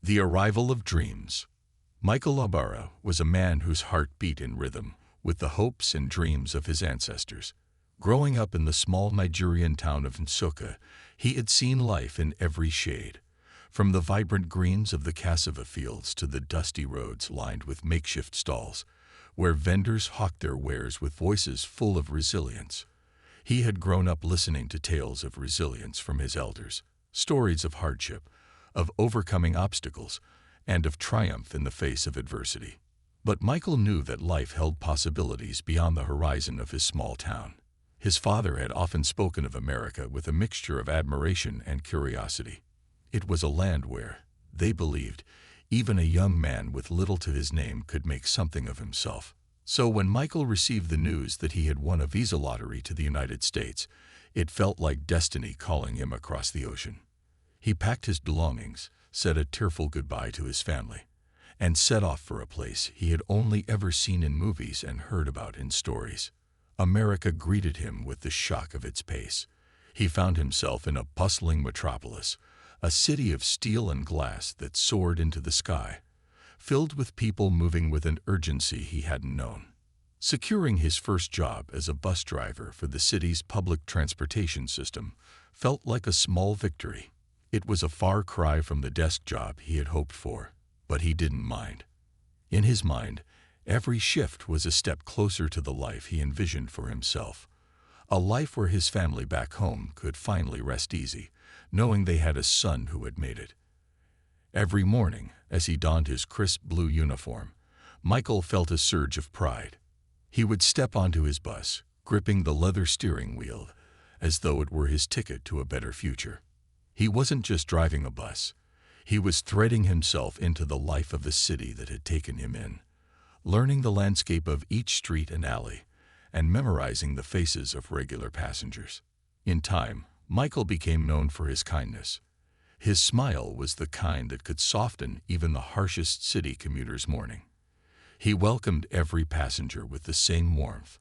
The arrival of dreams. Michael Obara was a man whose heart beat in rhythm with the hopes and dreams of his ancestors. Growing up in the small Nigerian town of Nsukka, he had seen life in every shade, from the vibrant greens of the cassava fields to the dusty roads lined with makeshift stalls, where vendors hawked their wares with voices full of resilience. He had grown up listening to tales of resilience from his elders, stories of hardship, of overcoming obstacles, and of triumph in the face of adversity. But Michael knew that life held possibilities beyond the horizon of his small town. His father had often spoken of America with a mixture of admiration and curiosity. It was a land where, they believed, even a young man with little to his name could make something of himself. So when Michael received the news that he had won a visa lottery to the United States, it felt like destiny calling him across the ocean. He packed his belongings, said a tearful goodbye to his family, and set off for a place he had only ever seen in movies and heard about in stories. America greeted him with the shock of its pace. He found himself in a bustling metropolis, a city of steel and glass that soared into the sky, filled with people moving with an urgency he hadn't known. Securing his first job as a bus driver for the city's public transportation system felt like a small victory. It was a far cry from the desk job he had hoped for, but he didn't mind. In his mind, every shift was a step closer to the life he envisioned for himself, a life where his family back home could finally rest easy, knowing they had a son who had made it. Every morning, as he donned his crisp blue uniform, Michael felt a surge of pride. He would step onto his bus, gripping the leather steering wheel, as though it were his ticket to a better future. He wasn't just driving a bus. He was threading himself into the life of the city that had taken him in, learning the landscape of each street and alley, and memorizing the faces of regular passengers. In time, Michael became known for his kindness. His smile was the kind that could soften even the harshest city commuter's morning. He welcomed every passenger with the same warmth,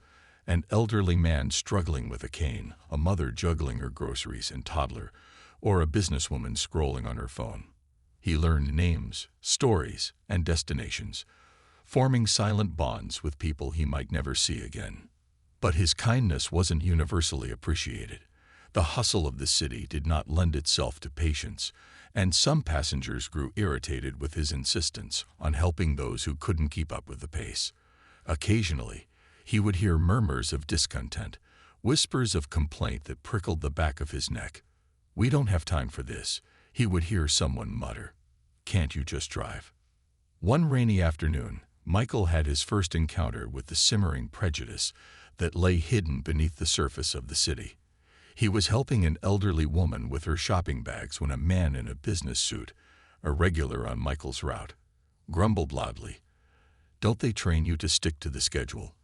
an elderly man struggling with a cane, a mother juggling her groceries and toddler, or a businesswoman scrolling on her phone. He learned names, stories, and destinations, forming silent bonds with people he might never see again. But his kindness wasn't universally appreciated. The hustle of the city did not lend itself to patience, and some passengers grew irritated with his insistence on helping those who couldn't keep up with the pace. Occasionally, he would hear murmurs of discontent, whispers of complaint that prickled the back of his neck. "We don't have time for this," he would hear someone mutter. "Can't you just drive?" One rainy afternoon, Michael had his first encounter with the simmering prejudice that lay hidden beneath the surface of the city. He was helping an elderly woman with her shopping bags when a man in a business suit, a regular on Michael's route, grumbled loudly, "Don't they train you to stick to the schedule?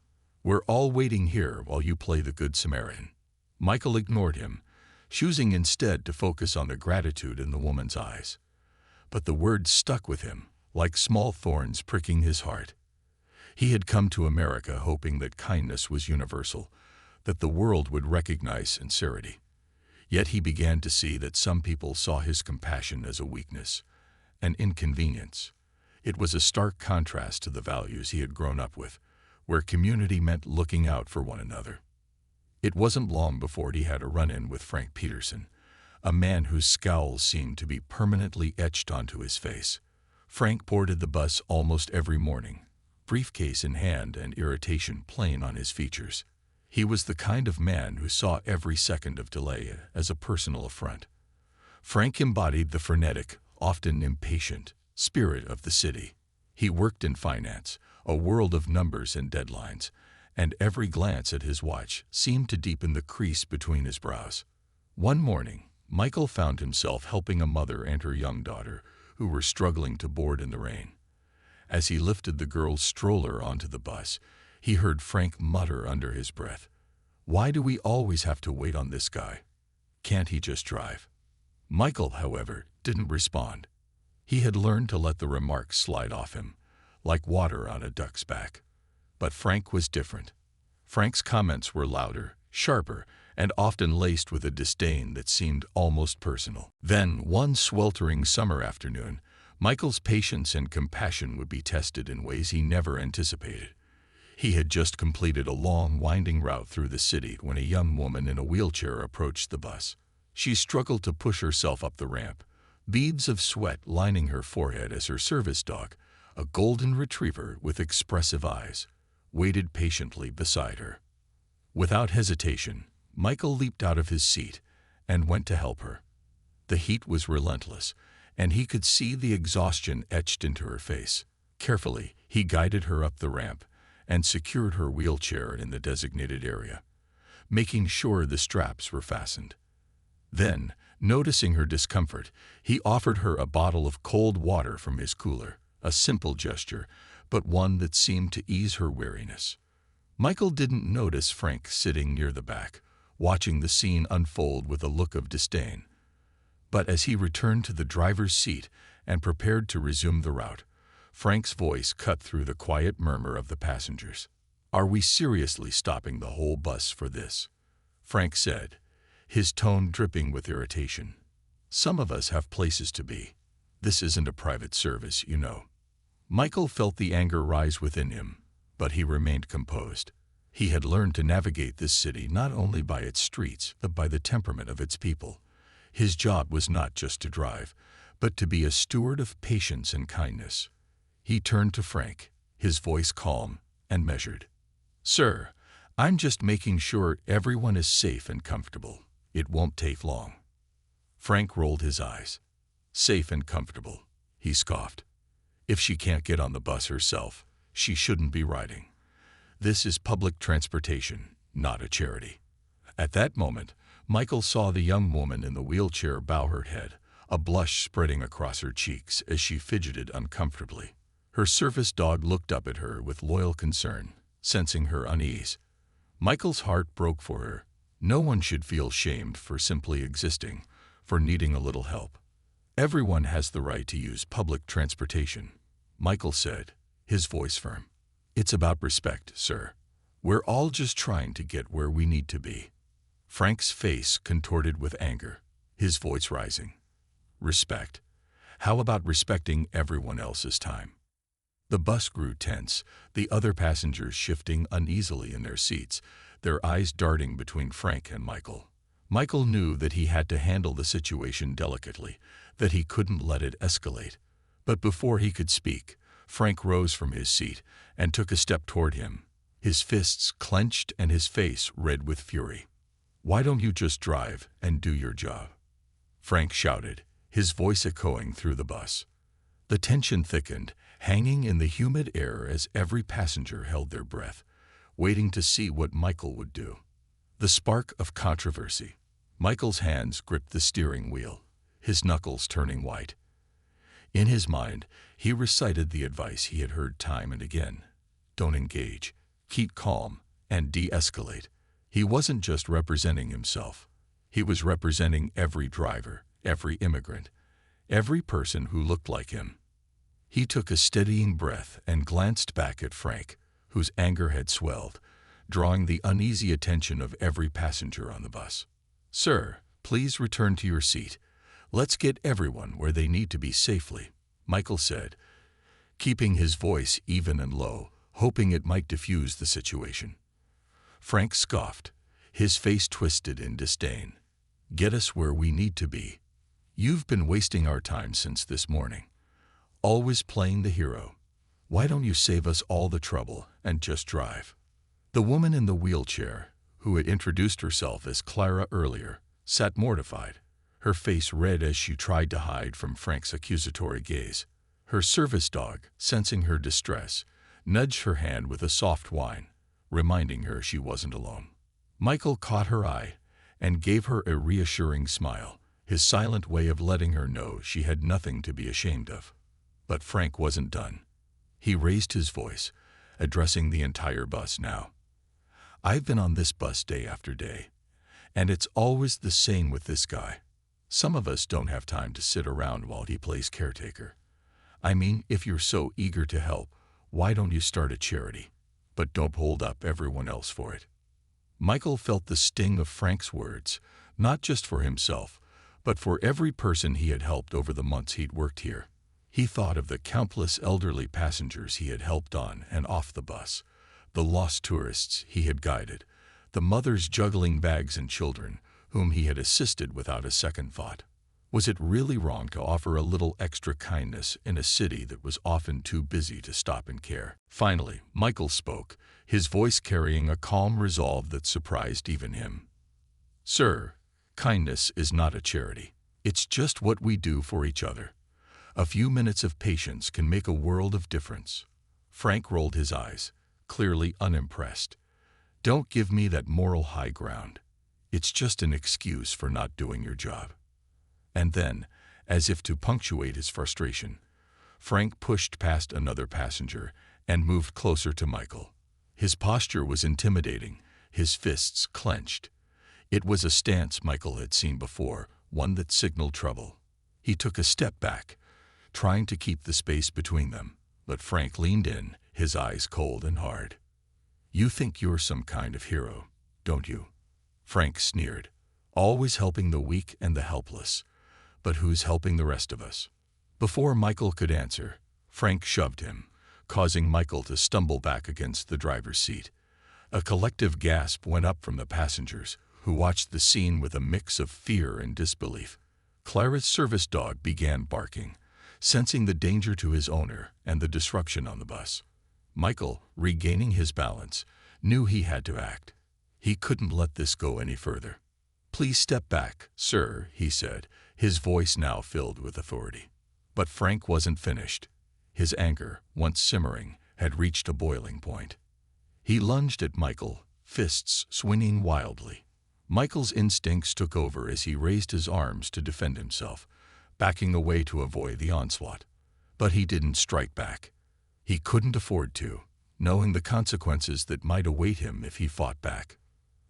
We're all waiting here while you play the Good Samaritan." Michael ignored him, choosing instead to focus on the gratitude in the woman's eyes. But the words stuck with him, like small thorns pricking his heart. He had come to America hoping that kindness was universal, that the world would recognize sincerity. Yet he began to see that some people saw his compassion as a weakness, an inconvenience. It was a stark contrast to the values he had grown up with, where community meant looking out for one another. It wasn't long before he had a run-in with Frank Peterson, a man whose scowl seemed to be permanently etched onto his face. Frank boarded the bus almost every morning, briefcase in hand and irritation plain on his features. He was the kind of man who saw every second of delay as a personal affront. Frank embodied the frenetic, often impatient, spirit of the city. He worked in finance, a world of numbers and deadlines, and every glance at his watch seemed to deepen the crease between his brows. One morning, Michael found himself helping a mother and her young daughter, who were struggling to board in the rain. As he lifted the girl's stroller onto the bus, he heard Frank mutter under his breath, "Why do we always have to wait on this guy? Can't he just drive?" Michael, however, didn't respond. He had learned to let the remark slide off him, like water on a duck's back. But Frank was different. Frank's comments were louder, sharper, and often laced with a disdain that seemed almost personal. Then, one sweltering summer afternoon, Michael's patience and compassion would be tested in ways he never anticipated. He had just completed a long, winding route through the city when a young woman in a wheelchair approached the bus. She struggled to push herself up the ramp, beads of sweat lining her forehead as her service dog, a golden retriever with expressive eyes, waited patiently beside her. Without hesitation, Michael leaped out of his seat and went to help her. The heat was relentless, and he could see the exhaustion etched into her face. Carefully, he guided her up the ramp and secured her wheelchair in the designated area, making sure the straps were fastened. Then, noticing her discomfort, he offered her a bottle of cold water from his cooler, a simple gesture, but one that seemed to ease her weariness. Michael didn't notice Frank sitting near the back, watching the scene unfold with a look of disdain. But as he returned to the driver's seat and prepared to resume the route, Frank's voice cut through the quiet murmur of the passengers. "Are we seriously stopping the whole bus for this?" Frank said, his tone dripping with irritation. "Some of us have places to be. This isn't a private service, you know." Michael felt the anger rise within him, but he remained composed. He had learned to navigate this city not only by its streets, but by the temperament of its people. His job was not just to drive, but to be a steward of patience and kindness. He turned to Frank, his voice calm and measured. "Sir, I'm just making sure everyone is safe and comfortable. It won't take long." Frank rolled his eyes. "Safe and comfortable," he scoffed. "If she can't get on the bus herself, she shouldn't be riding. This is public transportation, not a charity." At that moment, Michael saw the young woman in the wheelchair bow her head, a blush spreading across her cheeks as she fidgeted uncomfortably. Her service dog looked up at her with loyal concern, sensing her unease. Michael's heart broke for her. No one should feel shamed for simply existing, for needing a little help. "Everyone has the right to use public transportation," Michael said, his voice firm. "It's about respect, sir. We're all just trying to get where we need to be." Frank's face contorted with anger, his voice rising. "Respect? How about respecting everyone else's time?" The bus grew tense, the other passengers shifting uneasily in their seats, their eyes darting between Frank and Michael. Michael knew that he had to handle the situation delicately, that he couldn't let it escalate. But before he could speak, Frank rose from his seat and took a step toward him, his fists clenched and his face red with fury. "Why don't you just drive and do your job?" Frank shouted, his voice echoing through the bus. The tension thickened, hanging in the humid air as every passenger held their breath, waiting to see what Michael would do. The spark of controversy. Michael's hands gripped the steering wheel, his knuckles turning white. In his mind, he recited the advice he had heard time and again. Don't engage, keep calm, and de-escalate. He wasn't just representing himself. He was representing every driver, every immigrant, every person who looked like him. He took a steadying breath and glanced back at Frank, whose anger had swelled, drawing the uneasy attention of every passenger on the bus. "Sir, please return to your seat. Let's get everyone where they need to be safely," Michael said, keeping his voice even and low, hoping it might diffuse the situation. Frank scoffed, his face twisted in disdain. "Get us where we need to be. You've been wasting our time since this morning, always playing the hero. Why don't you save us all the trouble and just drive?" The woman in the wheelchair, who had introduced herself as Clara earlier, sat mortified, her face red as she tried to hide from Frank's accusatory gaze. Her service dog, sensing her distress, nudged her hand with a soft whine, reminding her she wasn't alone. Michael caught her eye and gave her a reassuring smile, his silent way of letting her know she had nothing to be ashamed of. But Frank wasn't done. He raised his voice, addressing the entire bus now. "I've been on this bus day after day, and it's always the same with this guy. Some of us don't have time to sit around while he plays caretaker. I mean, if you're so eager to help, why don't you start a charity? But don't hold up everyone else for it." Michael felt the sting of Frank's words, not just for himself, but for every person he had helped over the months he'd worked here. He thought of the countless elderly passengers he had helped on and off the bus, the lost tourists he had guided, the mothers juggling bags and children whom he had assisted without a second thought. Was it really wrong to offer a little extra kindness in a city that was often too busy to stop and care? Finally, Michael spoke, his voice carrying a calm resolve that surprised even him. "Sir, kindness is not a charity. It's just what we do for each other. A few minutes of patience can make a world of difference." Frank rolled his eyes, clearly unimpressed. "Don't give me that moral high ground. It's just an excuse for not doing your job." And then, as if to punctuate his frustration, Frank pushed past another passenger and moved closer to Michael. His posture was intimidating, his fists clenched. It was a stance Michael had seen before, one that signaled trouble. He took a step back, trying to keep the space between them, but Frank leaned in, his eyes cold and hard. "You think you're some kind of hero, don't you?" Frank sneered. "Always helping the weak and the helpless. But who's helping the rest of us?" Before Michael could answer, Frank shoved him, causing Michael to stumble back against the driver's seat. A collective gasp went up from the passengers, who watched the scene with a mix of fear and disbelief. Clara's service dog began barking, sensing the danger to his owner and the disruption on the bus. Michael, regaining his balance, knew he had to act. He couldn't let this go any further. "Please step back, sir," he said, his voice now filled with authority. But Frank wasn't finished. His anger, once simmering, had reached a boiling point. He lunged at Michael, fists swinging wildly. Michael's instincts took over as he raised his arms to defend himself, backing away to avoid the onslaught. But he didn't strike back. He couldn't afford to, knowing the consequences that might await him if he fought back.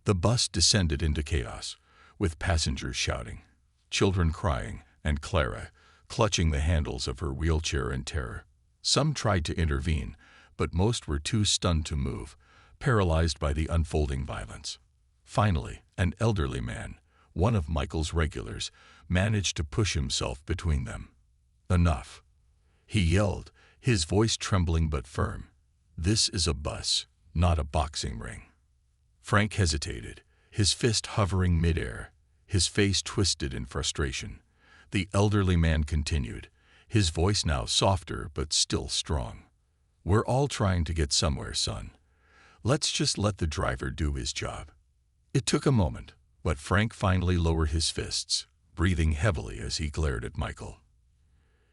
The bus descended into chaos, with passengers shouting, children crying, and Clara clutching the handles of her wheelchair in terror. Some tried to intervene, but most were too stunned to move, paralyzed by the unfolding violence. Finally, an elderly man, one of Michael's regulars, managed to push himself between them. "Enough," he yelled, his voice trembling but firm. "This is a bus, not a boxing ring." Frank hesitated, his fist hovering midair, his face twisted in frustration. The elderly man continued, his voice now softer but still strong. "We're all trying to get somewhere, son. Let's just let the driver do his job." It took a moment, but Frank finally lowered his fists, breathing heavily as he glared at Michael.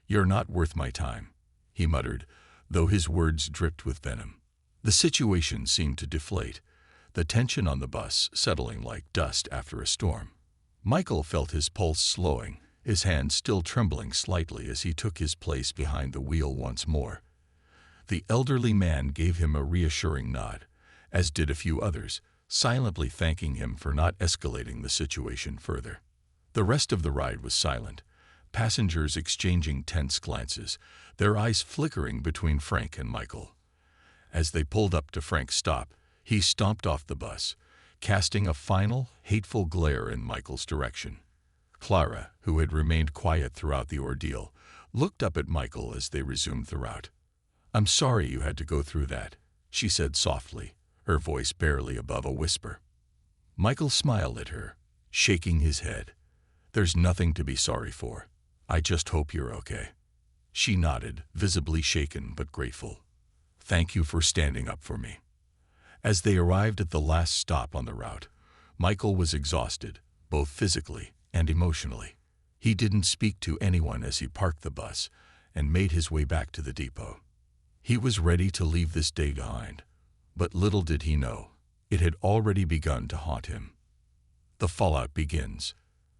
"You're not worth my time," he muttered, though his words dripped with venom. The situation seemed to deflate, the tension on the bus settling like dust after a storm. Michael felt his pulse slowing, his hands still trembling slightly as he took his place behind the wheel once more. The elderly man gave him a reassuring nod, as did a few others, silently thanking him for not escalating the situation further. The rest of the ride was silent, passengers exchanging tense glances, their eyes flickering between Frank and Michael. As they pulled up to Frank's stop, he stomped off the bus, casting a final, hateful glare in Michael's direction. Clara, who had remained quiet throughout the ordeal, looked up at Michael as they resumed the route. "I'm sorry you had to go through that," she said softly, her voice barely above a whisper. Michael smiled at her, shaking his head. "There's nothing to be sorry for. I just hope you're okay." She nodded, visibly shaken but grateful. "Thank you for standing up for me." As they arrived at the last stop on the route, Michael was exhausted, both physically and emotionally. He didn't speak to anyone as he parked the bus and made his way back to the depot. He was ready to leave this day behind, but little did he know, it had already begun to haunt him. The fallout begins.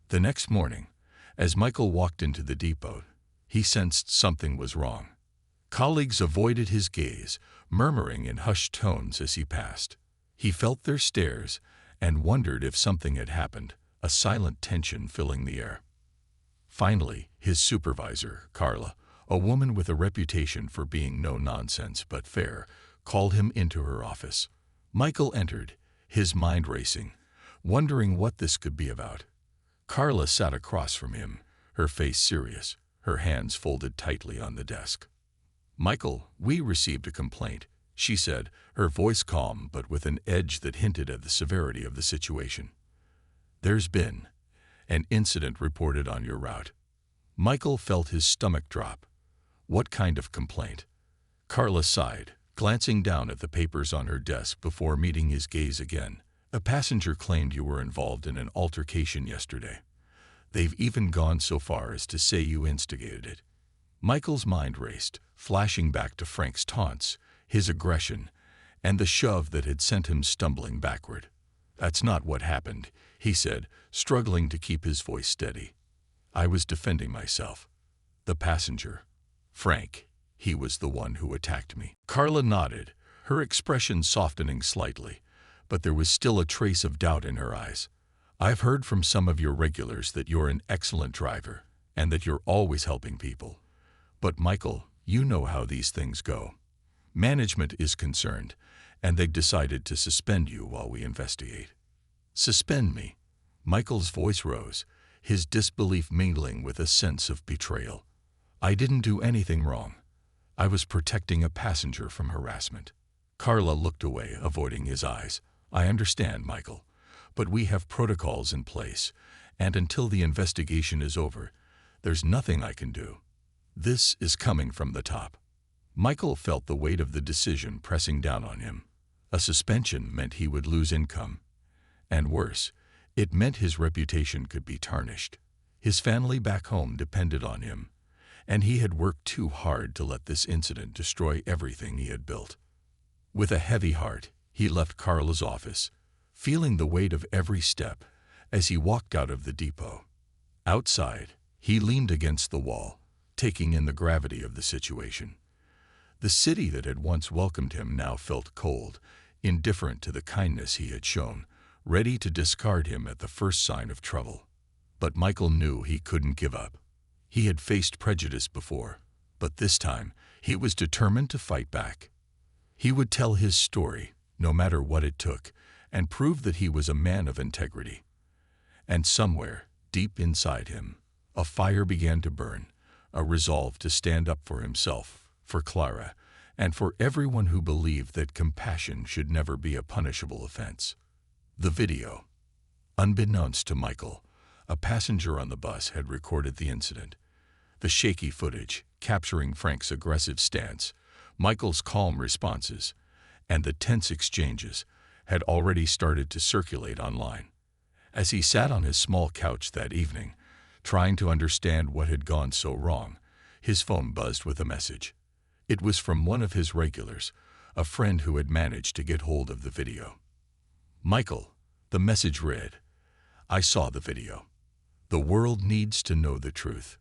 The next morning, as Michael walked into the depot, he sensed something was wrong. Colleagues avoided his gaze, murmuring in hushed tones as he passed. He felt their stares and wondered if something had happened, a silent tension filling the air. Finally, his supervisor, Carla, a woman with a reputation for being no nonsense but fair, called him into her office. Michael entered, his mind racing, wondering what this could be about. Carla sat across from him, her face serious, her hands folded tightly on the desk. "Michael, we received a complaint," she said, her voice calm but with an edge that hinted at the severity of the situation. "There's been an incident reported on your route." Michael felt his stomach drop. "What kind of complaint?" Carla sighed, glancing down at the papers on her desk before meeting his gaze again. "A passenger claimed you were involved in an altercation yesterday. They've even gone so far as to say you instigated it." Michael's mind raced, flashing back to Frank's taunts, his aggression, and the shove that had sent him stumbling backward. "That's not what happened," he said, struggling to keep his voice steady. "I was defending myself. The passenger, Frank, he was the one who attacked me." Carla nodded, her expression softening slightly, but there was still a trace of doubt in her eyes. "I've heard from some of your regulars that you're an excellent driver and that you're always helping people. But Michael, you know how these things go. Management is concerned, and they've decided to suspend you while we investigate." "Suspend me?" Michael's voice rose, his disbelief mingling with a sense of betrayal. "I didn't do anything wrong. I was protecting a passenger from harassment." Carla looked away, avoiding his eyes. "I understand, Michael, but we have protocols in place, and until the investigation is over, there's nothing I can do. This is coming from the top." Michael felt the weight of the decision pressing down on him. A suspension meant he would lose income. And worse, it meant his reputation could be tarnished. His family back home depended on him, and he had worked too hard to let this incident destroy everything he had built. With a heavy heart, he left Carla's office, feeling the weight of every step as he walked out of the depot. Outside, he leaned against the wall, taking in the gravity of the situation. The city that had once welcomed him now felt cold, indifferent to the kindness he had shown, ready to discard him at the first sign of trouble. But Michael knew he couldn't give up. He had faced prejudice before, but this time he was determined to fight back. He would tell his story, no matter what it took, and prove that he was a man of integrity. And somewhere, deep inside him, a fire began to burn, a resolve to stand up for himself, for Clara, and for everyone who believed that compassion should never be a punishable offense. The video. Unbeknownst to Michael, a passenger on the bus had recorded the incident. The shaky footage, capturing Frank's aggressive stance, Michael's calm responses, and the tense exchanges, had already started to circulate online. As he sat on his small couch that evening, trying to understand what had gone so wrong, his phone buzzed with a message. It was from one of his regulars, a friend who had managed to get hold of the video. "Michael," the message read, "I saw the video. The world needs to know the truth.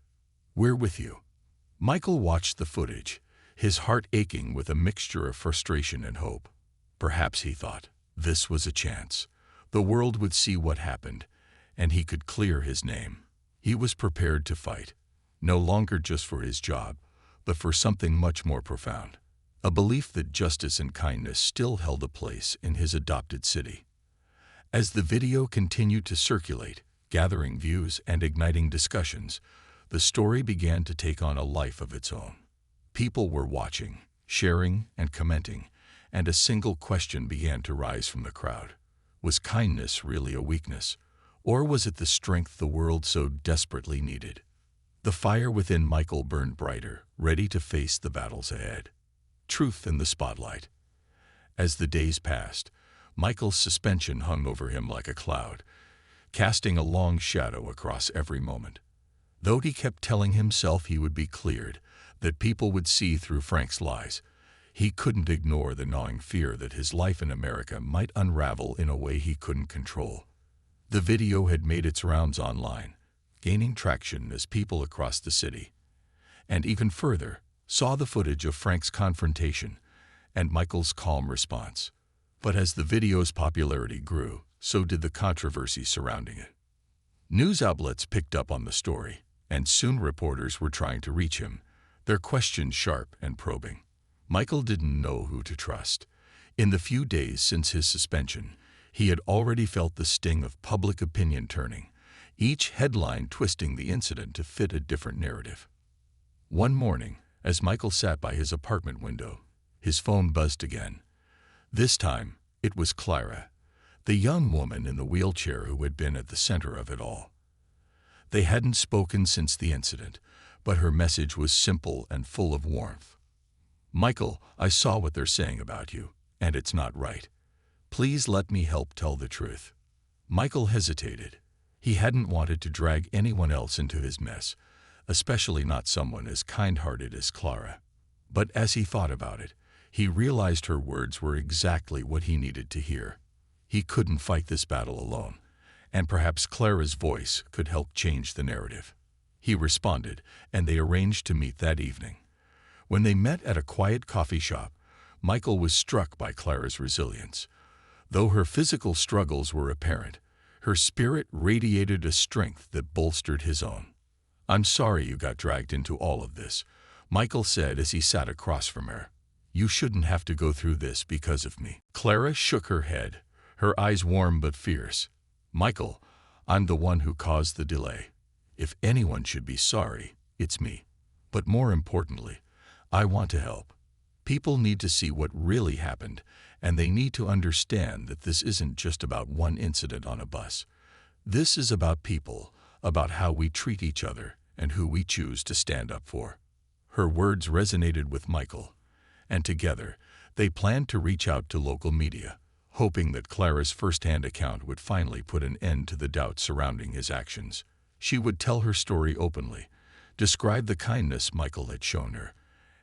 We're with you." Michael watched the footage, his heart aching with a mixture of frustration and hope. Perhaps, he thought, this was a chance. The world would see what happened, and he could clear his name. He was prepared to fight, no longer just for his job, but for something much more profound, a belief that justice and kindness still held a place in his adopted city. As the video continued to circulate, gathering views and igniting discussions, the story began to take on a life of its own. People were watching, sharing, and commenting, and a single question began to rise from the crowd. Was kindness really a weakness, or was it the strength the world so desperately needed? The fire within Michael burned brighter, ready to face the battles ahead. Truth in the spotlight. As the days passed, Michael's suspension hung over him like a cloud, casting a long shadow across every moment. Though he kept telling himself he would be cleared, that people would see through Frank's lies, he couldn't ignore the gnawing fear that his life in America might unravel in a way he couldn't control. The video had made its rounds online, gaining traction as people across the city, and even further, saw the footage of Frank's confrontation and Michael's calm response. But as the video's popularity grew, so did the controversy surrounding it. News outlets picked up on the story, and soon reporters were trying to reach him, their questions sharp and probing. Michael didn't know who to trust. In the few days since his suspension, he had already felt the sting of public opinion turning, each headline twisting the incident to fit a different narrative. One morning, as Michael sat by his apartment window, his phone buzzed again. This time, it was Clara, the young woman in the wheelchair who had been at the center of it all. They hadn't spoken since the incident, but her message was simple and full of warmth. "Michael, I saw what they're saying about you, and it's not right. Please let me help tell the truth." Michael hesitated. He hadn't wanted to drag anyone else into his mess, especially not someone as kind-hearted as Clara. But as he thought about it, he realized her words were exactly what he needed to hear. He couldn't fight this battle alone, and perhaps Clara's voice could help change the narrative. He responded, and they arranged to meet that evening. When they met at a quiet coffee shop, Michael was struck by Clara's resilience. Though her physical struggles were apparent, her spirit radiated a strength that bolstered his own. "I'm sorry you got dragged into all of this," Michael said as he sat across from her. "You shouldn't have to go through this because of me." Clara shook her head, her eyes warm but fierce. "Michael, I'm the one who caused the delay. If anyone should be sorry, it's me. But more importantly, I want to help. People need to see what really happened, and they need to understand that this isn't just about one incident on a bus. This is about people, about how we treat each other, and who we choose to stand up for." Her words resonated with Michael, and together, they planned to reach out to local media, hoping that Clara's first-hand account would finally put an end to the doubt surrounding his actions. She would tell her story openly, describe the kindness Michael had shown her,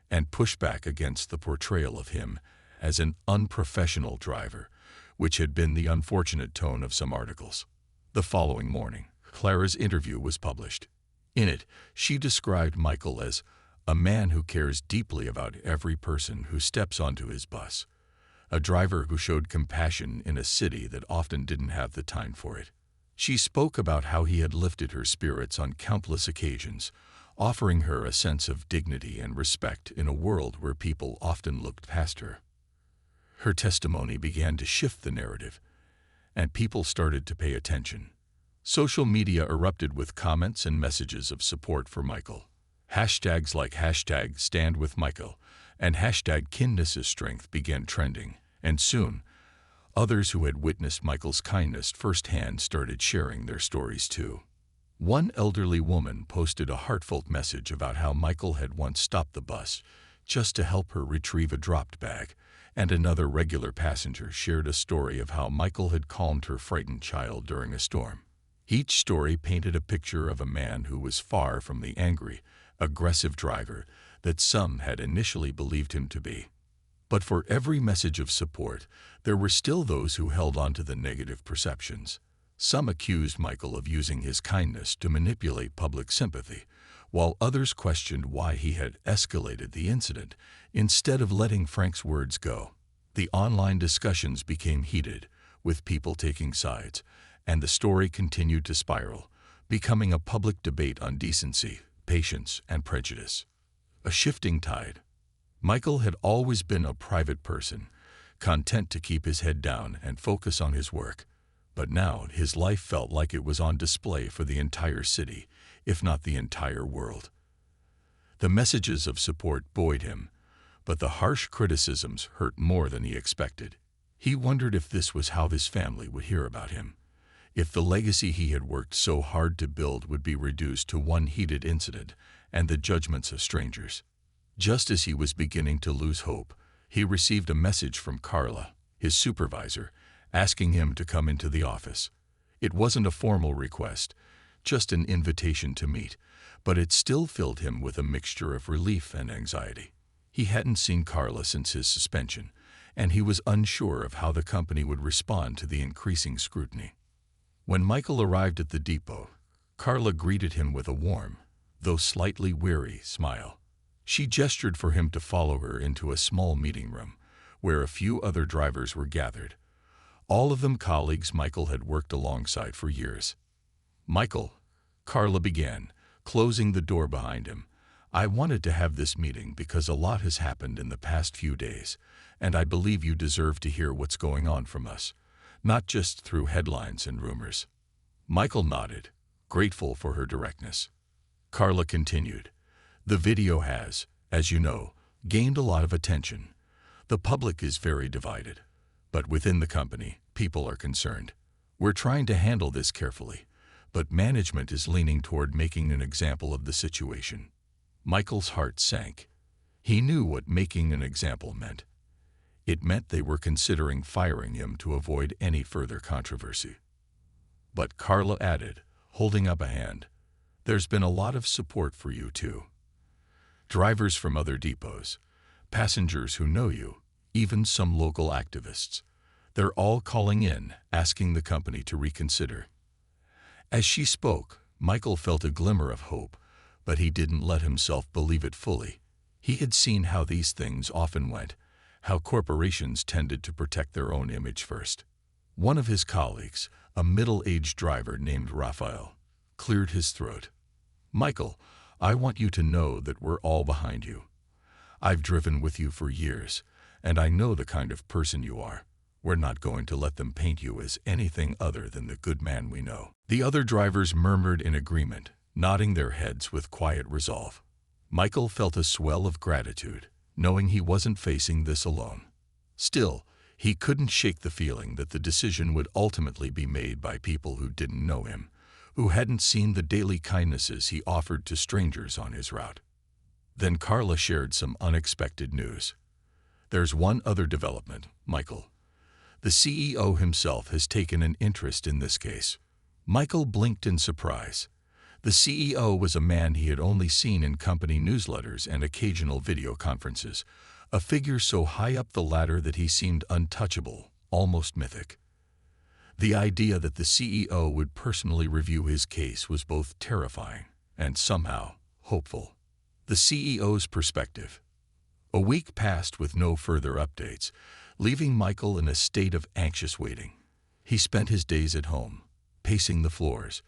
and push back against the portrayal of him as an unprofessional driver, which had been the unfortunate tone of some articles. The following morning, Clara's interview was published. In it, she described Michael as a man who cares deeply about every person who steps onto his bus, a driver who showed compassion in a city that often didn't have the time for it. She spoke about how he had lifted her spirits on countless occasions, offering her a sense of dignity and respect in a world where people often looked past her. Her testimony began to shift the narrative, and people started to pay attention. Social media erupted with comments and messages of support for Michael. Hashtags like #StandWithMichael and #KindnessIsStrength began trending, and soon, others who had witnessed Michael's kindness firsthand started sharing their stories too. One elderly woman posted a heartfelt message about how Michael had once stopped the bus just to help her retrieve a dropped bag, and another regular passenger shared a story of how Michael had calmed her frightened child during a storm. Each story painted a picture of a man who was far from the angry, aggressive driver that some had initially believed him to be. But for every message of support, there were still those who held on to the negative perceptions. Some accused Michael of using his kindness to manipulate public sympathy, while others questioned why he had escalated the incident instead of letting Frank's words go. The online discussions became heated, with people taking sides, and the story continued to spiral, becoming a public debate on decency, patience, and prejudice. A shifting tide. Michael had always been a private person, content to keep his head down and focus on his work. But now his life felt like it was on display for the entire city, if not the entire world. The messages of support buoyed him, but the harsh criticisms hurt more than he expected. He wondered if this was how his family would hear about him, if the legacy he had worked so hard to build would be reduced to one heated incident and the judgments of strangers. Just as he was beginning to lose hope, he received a message from Carla, his supervisor, asking him to come into the office. It wasn't a formal request, just an invitation to meet, but it still filled him with a mixture of relief and anxiety. He hadn't seen Carla since his suspension, and he was unsure of how the company would respond to the increasing scrutiny. When Michael arrived at the depot, Carla greeted him with a warm, though slightly weary, smile. She gestured for him to follow her into a small meeting room, where a few other drivers were gathered, all of them colleagues Michael had worked alongside for years. "Michael," Carla began, closing the door behind him, "I wanted to have this meeting because a lot has happened in the past few days, and I believe you deserve to hear what's going on from us, not just through headlines and rumors." Michael nodded, grateful for her directness. Carla continued, The video has, as you know, gained a lot of attention. The public is very divided. But within the company, people are concerned. We're trying to handle this carefully, but management is leaning toward making an example of the situation. Michael's heart sank. He knew what making an example meant. It meant they were considering firing him to avoid any further controversy. But Carla added, holding up a hand, "There's been a lot of support for you too. Drivers from other depots, passengers who know you, even some local activists. They're all calling in, asking the company to reconsider." As she spoke, Michael felt a glimmer of hope, but he didn't let himself believe it fully. He had seen how these things often went, how corporations tended to protect their own image first. One of his colleagues, a middle-aged driver named Raphael, cleared his throat. "Michael, I want you to know that we're all behind you. I've driven with you for years, and I know the kind of person you are. We're not going to let them paint you as anything other than the good man we know." The other drivers murmured in agreement, nodding their heads with quiet resolve. Michael felt a swell of gratitude, knowing he wasn't facing this alone. Still, he couldn't shake the feeling that the decision would ultimately be made by people who didn't know him, who hadn't seen the daily kindnesses he offered to strangers on his route. Then Carla shared some unexpected news. "There's one other development, Michael. The CEO himself has taken an interest in this case." Michael blinked in surprise. The CEO was a man he had only seen in company newsletters and occasional video conferences, a figure so high up the ladder that he seemed untouchable, almost mythic. The idea that the CEO would personally review his case was both terrifying and somehow hopeful. The CEO's perspective. A week passed with no further updates, leaving Michael in a state of anxious waiting. He spent his days at home, pacing the floors,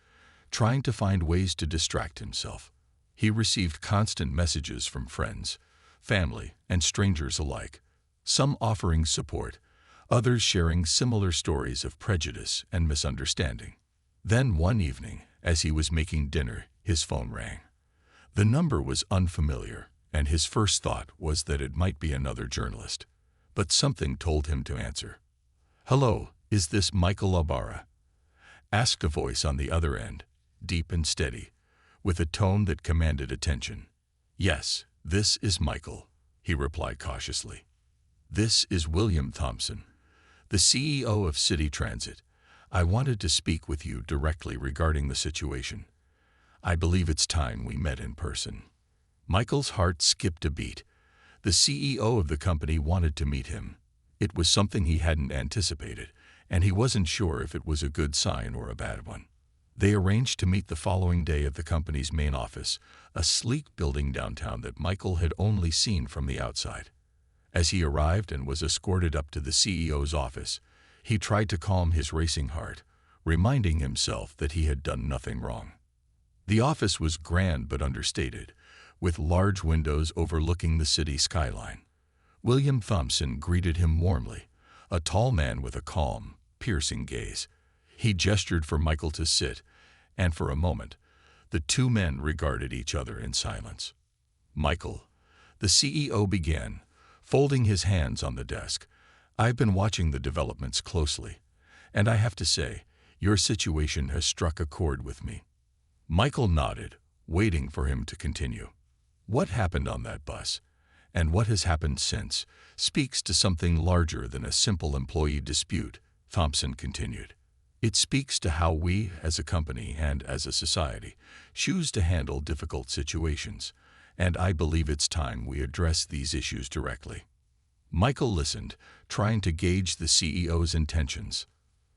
trying to find ways to distract himself. He received constant messages from friends, family, and strangers alike, some offering support, others sharing similar stories of prejudice and misunderstanding. Then one evening, as he was making dinner, his phone rang. The number was unfamiliar, and his first thought was that it might be another journalist. But something told him to answer. "Hello, is this Michael Ibarra?" asked a voice on the other end, deep and steady, with a tone that commanded attention. "Yes, this is Michael," he replied cautiously. "This is William Thompson, the CEO of City Transit. I wanted to speak with you directly regarding the situation. I believe it's time we met in person." Michael's heart skipped a beat. The CEO of the company wanted to meet him. It was something he hadn't anticipated, and he wasn't sure if it was a good sign or a bad one. They arranged to meet the following day at the company's main office, a sleek building downtown that Michael had only seen from the outside. As he arrived and was escorted up to the CEO's office, he tried to calm his racing heart, reminding himself that he had done nothing wrong. The office was grand but understated, with large windows overlooking the city skyline. William Thompson greeted him warmly, a tall man with a calm, piercing gaze. He gestured for Michael to sit, and for a moment, the two men regarded each other in silence. "Michael," the CEO began, folding his hands on the desk, "I've been watching the developments closely, and I have to say, your situation has struck a chord with me." Michael nodded, waiting for him to continue. "What happened on that bus, and what has happened since, speaks to something larger than a simple employee dispute," Thompson continued. "It speaks to how we, as a company and as a society, choose to handle difficult situations, and I believe it's time we address these issues directly." Michael listened, trying to gauge the CEO's intentions.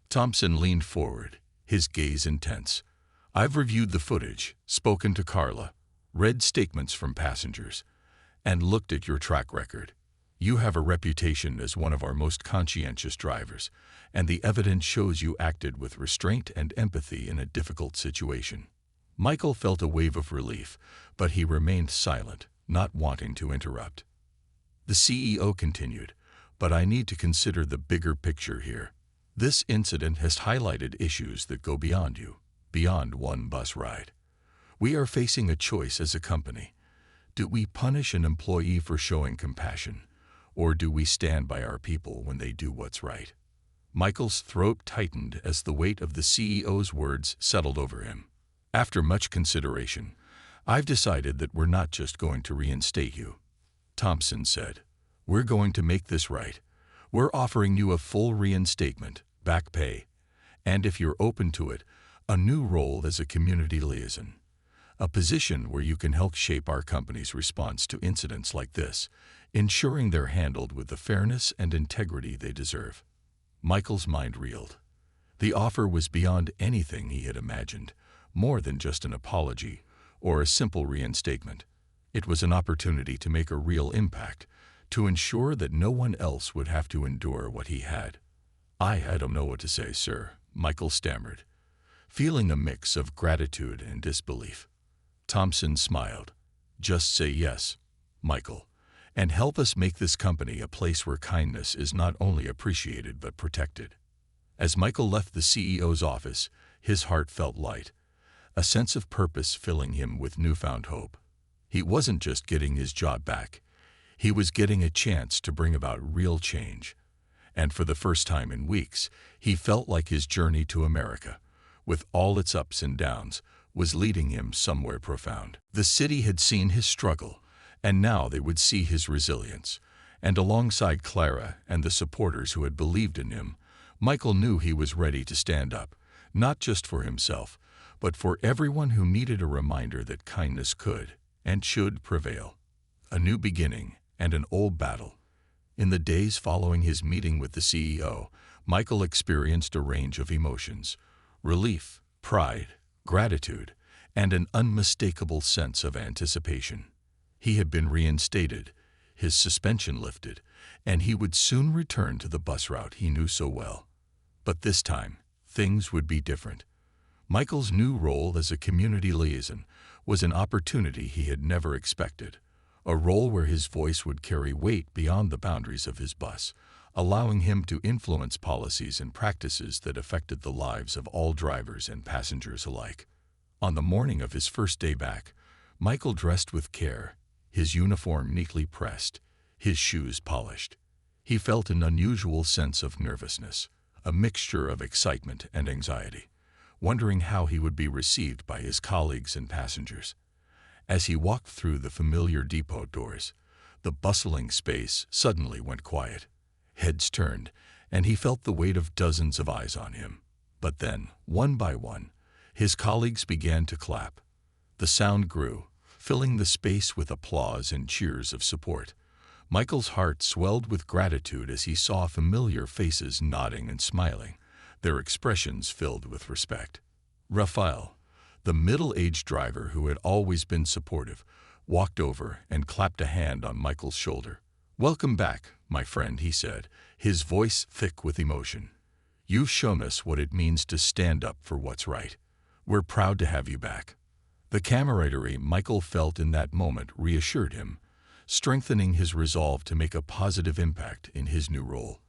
Thompson leaned forward, his gaze intense. "I've reviewed the footage, spoken to Carla, read statements from passengers, and looked at your track record. You have a reputation as one of our most conscientious drivers, and the evidence shows you acted with restraint and empathy in a difficult situation." Michael felt a wave of relief, but he remained silent, not wanting to interrupt. The CEO continued, "But I need to consider the bigger picture here. This incident has highlighted issues that go beyond you, beyond one bus ride. We are facing a choice as a company: Do we punish an employee for showing compassion, or do we stand by our people when they do what's right? Michael's throat tightened as the weight of the CEO's words settled over him. After much consideration, I've decided that we're not just going to reinstate you, Thompson said. We're going to make this right. We're offering you a full reinstatement, back pay, and if you're open to it, a new role as a community liaison. A position where you can help shape our company's response to incidents like this, ensuring they're handled with the fairness and integrity they deserve. Michael's mind reeled. The offer was beyond anything he had imagined, more than just an apology or a simple reinstatement. It was an opportunity to make a real impact, to ensure that no one else would have to endure what he had. I don't know what to say, sir, Michael stammered, feeling a mix of gratitude and disbelief. Thompson smiled. Just say yes, Michael, and help us make this company a place where kindness is not only appreciated but protected. As Michael left the CEO's office, his heart felt light, a sense of purpose filling him with newfound hope. He wasn't just getting his job back. He was getting a chance to bring about real change. And for the first time in weeks, he felt like his journey to America, with all its ups and downs, was leading him somewhere profound. The city had seen his struggle, and now they would see his resilience. And alongside Clara and the supporters who had believed in him, Michael knew he was ready to stand up, not just for himself, but for everyone who needed a reminder that kindness could and should prevail. A new beginning and an old battle. In the days following his meeting with the CEO, Michael experienced a range of emotions: relief, pride, gratitude, and an unmistakable sense of anticipation. He had been reinstated, his suspension lifted, and he would soon return to the bus route he knew so well. But this time, things would be different. Michael's new role as a community liaison was an opportunity he had never expected, a role where his voice would carry weight beyond the boundaries of his bus, allowing him to influence policies and practices that affected the lives of all drivers and passengers alike. On the morning of his first day back, Michael dressed with care, his uniform neatly pressed, his shoes polished. He felt an unusual sense of nervousness, a mixture of excitement and anxiety, wondering how he would be received by his colleagues and passengers. As he walked through the familiar depot doors, the bustling space suddenly went quiet. Heads turned, and he felt the weight of dozens of eyes on him. But then, one by one, his colleagues began to clap. The sound grew, filling the space with applause and cheers of support. Michael's heart swelled with gratitude as he saw familiar faces nodding and smiling, their expressions filled with respect. Raphael, the middle-aged driver who had always been supportive, walked over and clapped a hand on Michael's shoulder. "Welcome back, my friend," he said, his voice thick with emotion. "You've shown us what it means to stand up for what's right. We're proud to have you back." The camaraderie Michael felt in that moment reassured him, strengthening his resolve to make a positive impact in his new role.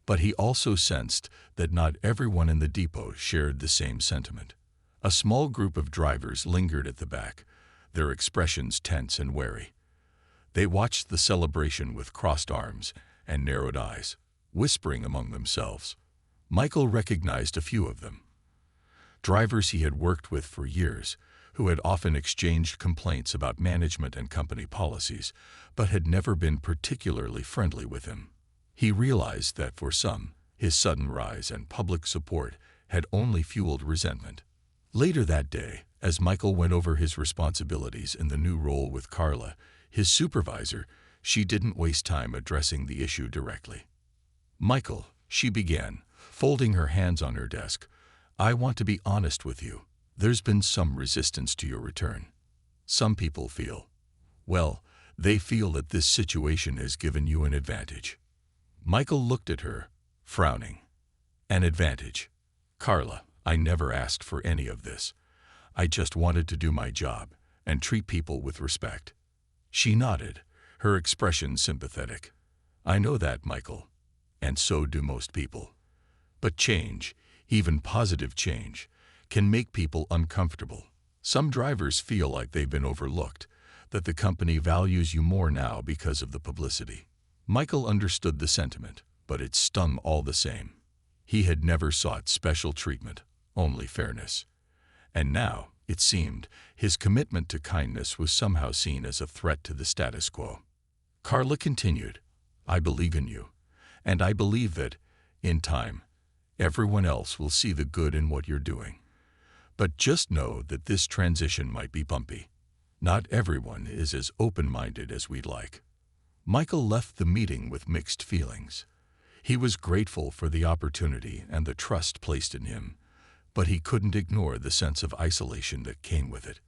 But he also sensed that not everyone in the depot shared the same sentiment. A small group of drivers lingered at the back, their expressions tense and wary. They watched the celebration with crossed arms and narrowed eyes, whispering among themselves. Michael recognized a few of them. Drivers he had worked with for years, who had often exchanged complaints about management and company policies, but had never been particularly friendly with him. He realized that for some, his sudden rise and public support had only fueled resentment. Later that day, as Michael went over his responsibilities in the new role with Carla, his supervisor, she didn't waste time addressing the issue directly. "Michael," she began, folding her hands on her desk, "I want to be honest with you. There's been some resistance to your return. Some people feel, they feel that this situation has given you an advantage." Michael looked at her, frowning. "An advantage? Carla, I never asked for any of this. I just wanted to do my job and treat people with respect." She nodded, her expression sympathetic. "I know that, Michael, and so do most people. But change, even positive change, can make people uncomfortable. Some drivers feel like they've been overlooked, that the company values you more now because of the publicity. Michael understood the sentiment, but it stung all the same. He had never sought special treatment, only fairness. And now, it seemed, his commitment to kindness was somehow seen as a threat to the status quo. Carla continued, "I believe in you, and I believe that, in time, everyone else will see the good in what you're doing. But just know that this transition might be bumpy. Not everyone is as open-minded as we'd like." Michael left the meeting with mixed feelings. He was grateful for the opportunity and the trust placed in him, but he couldn't ignore the sense of isolation that came with it.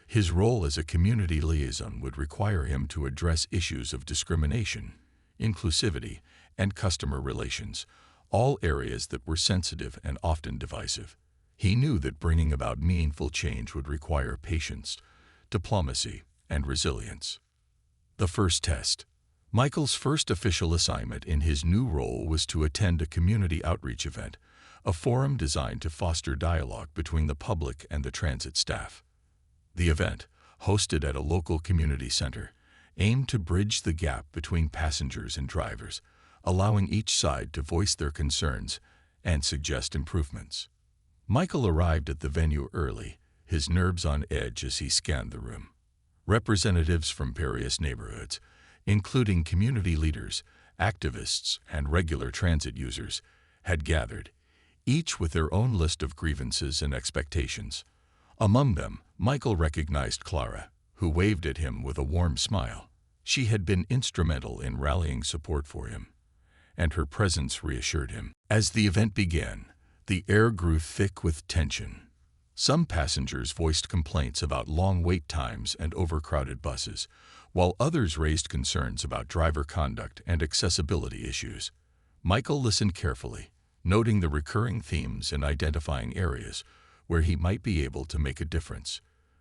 His role as a community liaison would require him to address issues of discrimination, inclusivity, and customer relations, all areas that were sensitive and often divisive. He knew that bringing about meaningful change would require patience, diplomacy, and resilience. The first test. Michael's first official assignment in his new role was to attend a community outreach event, a forum designed to foster dialogue between the public and the transit staff. The event, hosted at a local community center, aimed to bridge the gap between passengers and drivers, allowing each side to voice their concerns and suggest improvements. Michael arrived at the venue early, his nerves on edge as he scanned the room. Representatives from various neighborhoods, including community leaders, activists, and regular transit users, had gathered, each with their own list of grievances and expectations. Among them, Michael recognized Clara, who waved at him with a warm smile. She had been instrumental in rallying support for him, and her presence reassured him. As the event began, the air grew thick with tension. Some passengers voiced complaints about long wait times and overcrowded buses, while others raised concerns about driver conduct and accessibility issues. Michael listened carefully, noting the recurring themes and identifying areas where he might be able to make a difference.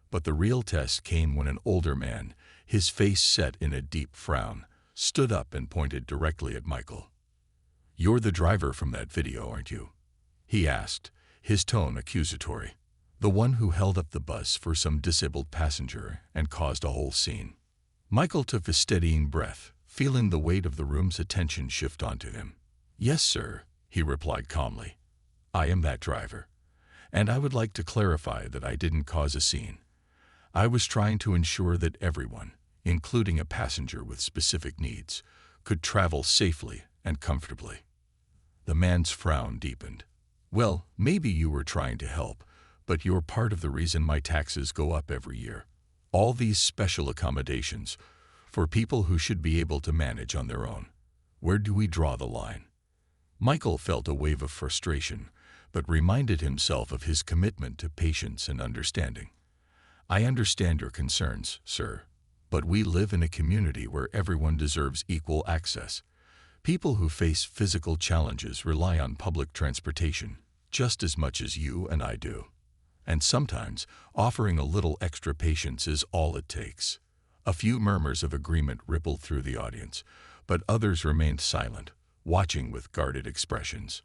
But the real test came when an older man, his face set in a deep frown, stood up and pointed directly at Michael. "You're the driver from that video, aren't you?" he asked, his tone accusatory. "The one who held up the bus for some disabled passenger and caused a whole scene." Michael took a steadying breath, feeling the weight of the room's attention shift onto him. "Yes, sir," he replied calmly. "I am that driver. And I would like to clarify that I didn't cause a scene. I was trying to ensure that everyone, including a passenger with specific needs, could travel safely and comfortably." The man's frown deepened. "Well, maybe you were trying to help, but you're part of the reason my taxes go up every year. All these special accommodations for people who should be able to manage on their own. Where do we draw the line?" Michael felt a wave of frustration, but reminded himself of his commitment to patience and understanding. "I understand your concerns, sir, but we live in a community where everyone deserves equal access. People who face physical challenges rely on public transportation just as much as you and I do. And sometimes, offering a little extra patience is all it takes." A few murmurs of agreement rippled through the audience, but others remained silent, watching with guarded expressions.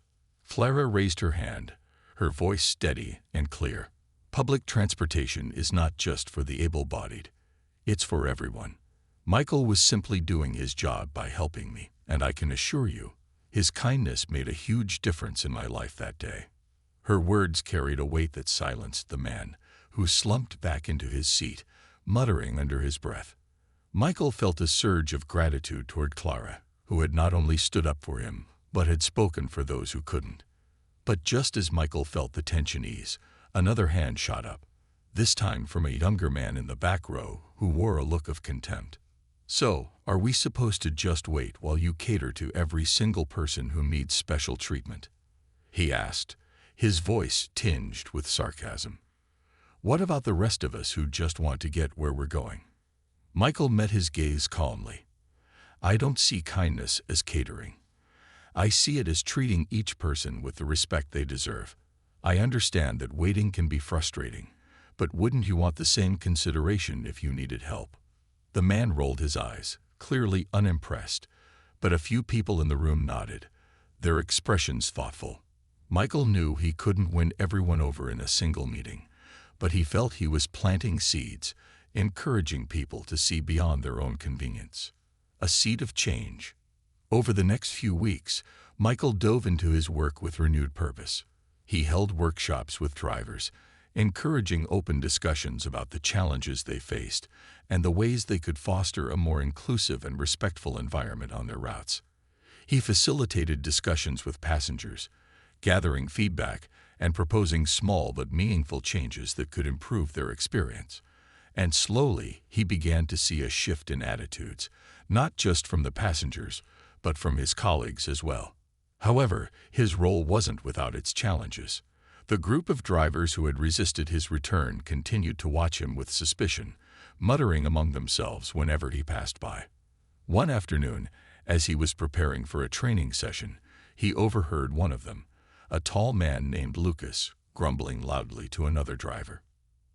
Clara raised her hand, her voice steady and clear. "Public transportation is not just for the able-bodied. It's for everyone. Michael was simply doing his job by helping me, and I can assure you, his kindness made a huge difference in my life that day." Her words carried a weight that silenced the man, who slumped back into his seat, muttering under his breath. Michael felt a surge of gratitude toward Clara, who had not only stood up for him, but had spoken for those who couldn't. But just as Michael felt the tension ease, another hand shot up, this time from a younger man in the back row who wore a look of contempt. "So, are we supposed to just wait while you cater to every single person who needs special treatment?" he asked, his voice tinged with sarcasm. "What about the rest of us who just want to get where we're going?" Michael met his gaze calmly. "I don't see kindness as catering. I see it as treating each person with the respect they deserve. I understand that waiting can be frustrating, but wouldn't you want the same consideration if you needed help?" The man rolled his eyes, clearly unimpressed, but a few people in the room nodded, their expressions thoughtful. Michael knew he couldn't win everyone over in a single meeting, but he felt he was planting seeds, encouraging people to see beyond their own convenience. A seed of change. Over the next few weeks, Michael dove into his work with renewed purpose. He held workshops with drivers, encouraging open discussions about the challenges they faced and the ways they could foster a more inclusive and respectful environment on their routes. He facilitated discussions with passengers, gathering feedback and proposing small but meaningful changes that could improve their experience. And slowly, he began to see a shift in attitudes, not just from the passengers, but from his colleagues as well. However, his role wasn't without its challenges. The group of drivers who had resisted his return continued to watch him with suspicion, muttering among themselves whenever he passed by. One afternoon, as he was preparing for a training session, he overheard one of them, a tall man named Lucas, grumbling loudly to another driver.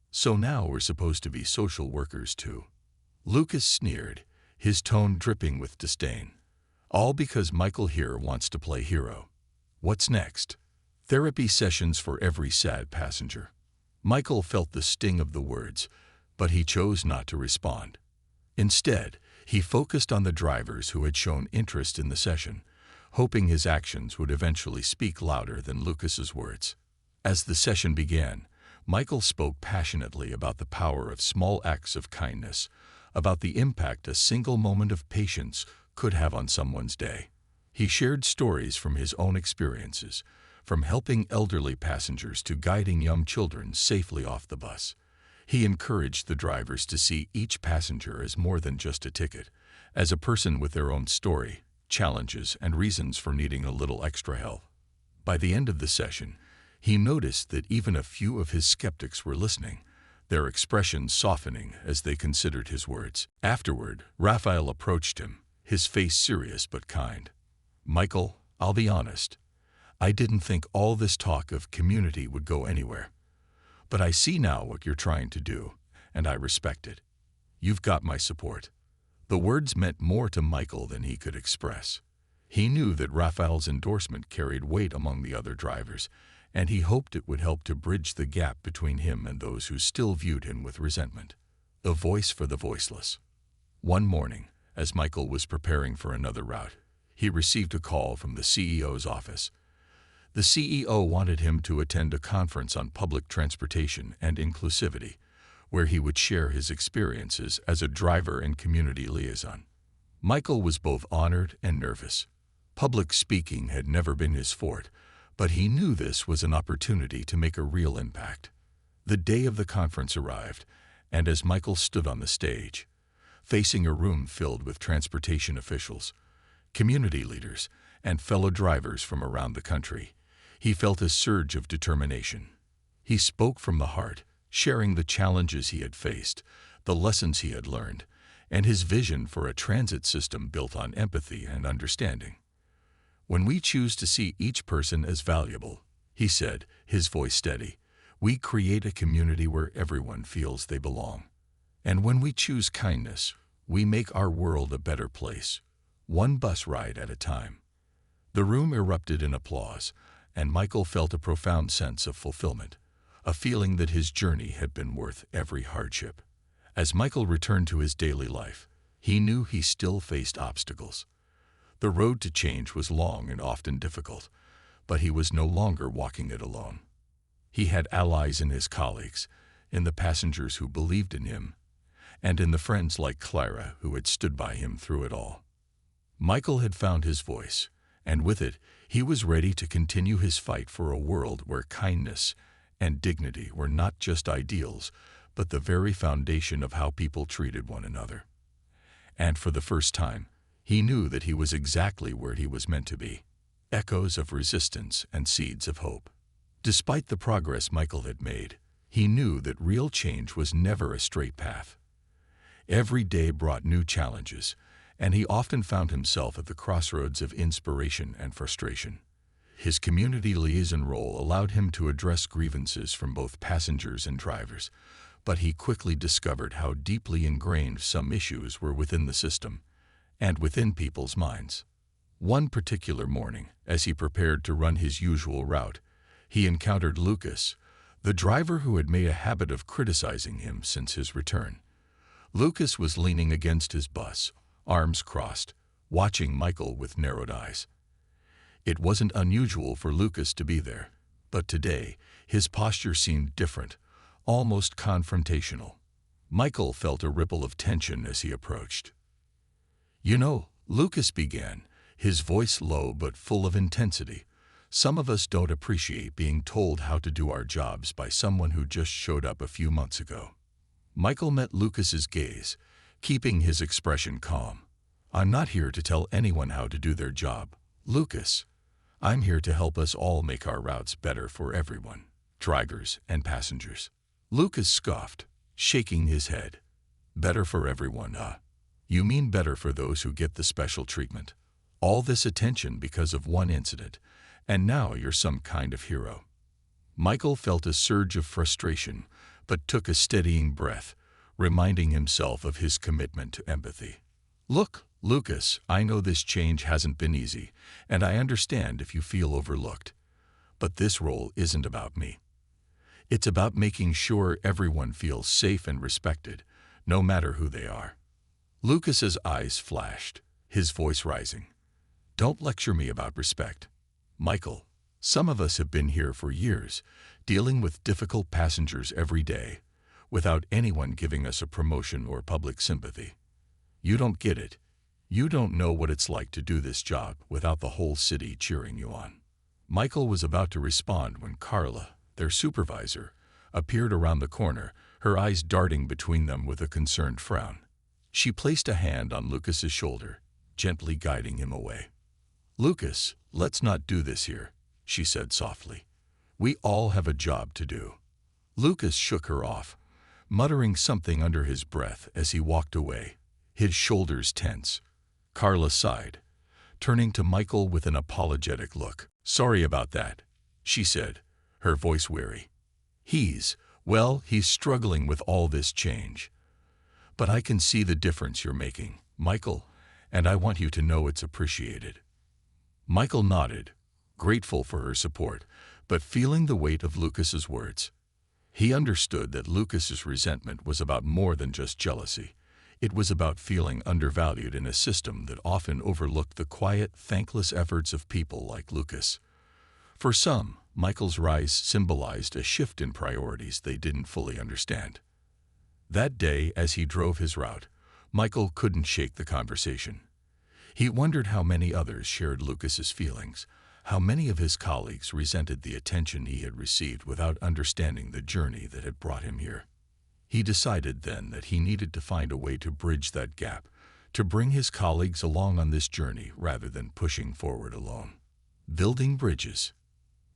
"So now we're supposed to be social workers too." Lucas sneered, his tone dripping with disdain. "All because Michael here wants to play hero. What's next? Therapy sessions for every sad passenger." Michael felt the sting of the words, but he chose not to respond. Instead, he focused on the drivers who had shown interest in the session, hoping his actions would eventually speak louder than Lucas's words. As the session began, Michael spoke passionately about the power of small acts of kindness, about the impact a single moment of patience could have on someone's day. He shared stories from his own experiences, from helping elderly passengers to guiding young children safely off the bus. He encouraged the drivers to see each passenger as more than just a ticket, as a person with their own story, challenges, and reasons for needing a little extra help. By the end of the session, he noticed that even a few of his skeptics were listening, their expressions softening as they considered his words. Afterward, Raphael approached him, his face serious but kind. "Michael, I'll be honest. I didn't think all this talk of community would go anywhere. But I see now what you're trying to do, and I respect it. You've got my support." The words meant more to Michael than he could express. He knew that Raphael's endorsement carried weight among the other drivers, and he hoped it would help to bridge the gap between him and those who still viewed him with resentment. A voice for the voiceless. One morning, as Michael was preparing for another route, he received a call from the CEO's office. The CEO wanted him to attend a conference on public transportation and inclusivity, where he would share his experiences as a driver and community liaison. Michael was both honored and nervous. Public speaking had never been his forte, but he knew this was an opportunity to make a real impact. The day of the conference arrived, and as Michael stood on the stage, facing a room filled with transportation officials, community leaders, and fellow drivers from around the country, he felt a surge of determination. He spoke from the heart, sharing the challenges he had faced, the lessons he had learned, and his vision for a transit system built on empathy and understanding. "When we choose to see each person as valuable," he said, his voice steady, "we create a community where everyone feels they belong. And when we choose kindness, we make our world a better place, one bus ride at a time." The room erupted in applause, and Michael felt a profound sense of fulfillment, a feeling that his journey had been worth every hardship. As Michael returned to his daily life, he knew he still faced obstacles. The road to change was long and often difficult, but he was no longer walking it alone. He had allies in his colleagues, in the passengers who believed in him, and in the friends like Clara who had stood by him through it all. Michael had found his voice, and with it, he was ready to continue his fight for a world where kindness and dignity were not just ideals, but the very foundation of how people treated one another. And for the first time, he knew that he was exactly where he was meant to be. Echoes of resistance and seeds of hope. Despite the progress Michael had made, he knew that real change was never a straight path. Every day brought new challenges, and he often found himself at the crossroads of inspiration and frustration. His community liaison role allowed him to address grievances from both passengers and drivers, but he quickly discovered how deeply ingrained some issues were within the system and within people's minds. One particular morning, as he prepared to run his usual route, he encountered Lucas, the driver who had made a habit of criticizing him since his return. Lucas was leaning against his bus, arms crossed, watching Michael with narrowed eyes. It wasn't unusual for Lucas to be there, but today his posture seemed different, almost confrontational. Michael felt a ripple of tension as he approached. "You know," Lucas began, his voice low but full of intensity, "some of us don't appreciate being told how to do our jobs by someone who just showed up a few months ago." Michael met Lucas's gaze, keeping his expression calm. "I'm not here to tell anyone how to do their job, Lucas. I'm here to help us all make our routes better for everyone, drivers and passengers." Lucas scoffed, shaking his head. "Better for everyone, huh? You mean better for those who get the special treatment? All this attention because of one incident, and now you're some kind of hero." Michael felt a surge of frustration, but took a steadying breath, reminding himself of his commitment to empathy. "Look, Lucas, I know this change hasn't been easy, and I understand if you feel overlooked. But this role isn't about me. It's about making sure everyone feels safe and respected, no matter who they are." Lucas's eyes flashed, his voice rising. "Don't lecture me about respect, Michael. Some of us have been here for years, dealing with difficult passengers every day, without anyone giving us a promotion or public sympathy. You don't get it. You don't know what it's like to do this job without the whole city cheering you on." Michael was about to respond when Carla, their supervisor, appeared around the corner, her eyes darting between them with a concerned frown. She placed a hand on Lucas's shoulder, gently guiding him away. "Lucas, let's not do this here," she said softly. "We all have a job to do." Lucas shook her off, muttering something under his breath as he walked away, his shoulders tense. Carla sighed, turning to Michael with an apologetic look. "Sorry about that," she said, her voice weary. He's struggling with all this change. But I can see the difference you're making, Michael, and I want you to know it's appreciated." Michael nodded, grateful for her support, but feeling the weight of Lucas's words. He understood that Lucas's resentment was about more than just jealousy. It was about feeling undervalued in a system that often overlooked the quiet, thankless efforts of people like Lucas. For some, Michael's rise symbolized a shift in priorities they didn't fully understand. That day, as he drove his route, Michael couldn't shake the conversation. He wondered how many others shared Lucas's feelings, how many of his colleagues resented the attention he had received without understanding the journey that had brought him here. He decided then that he needed to find a way to bridge that gap, to bring his colleagues along on this journey rather than pushing forward alone. Building bridges.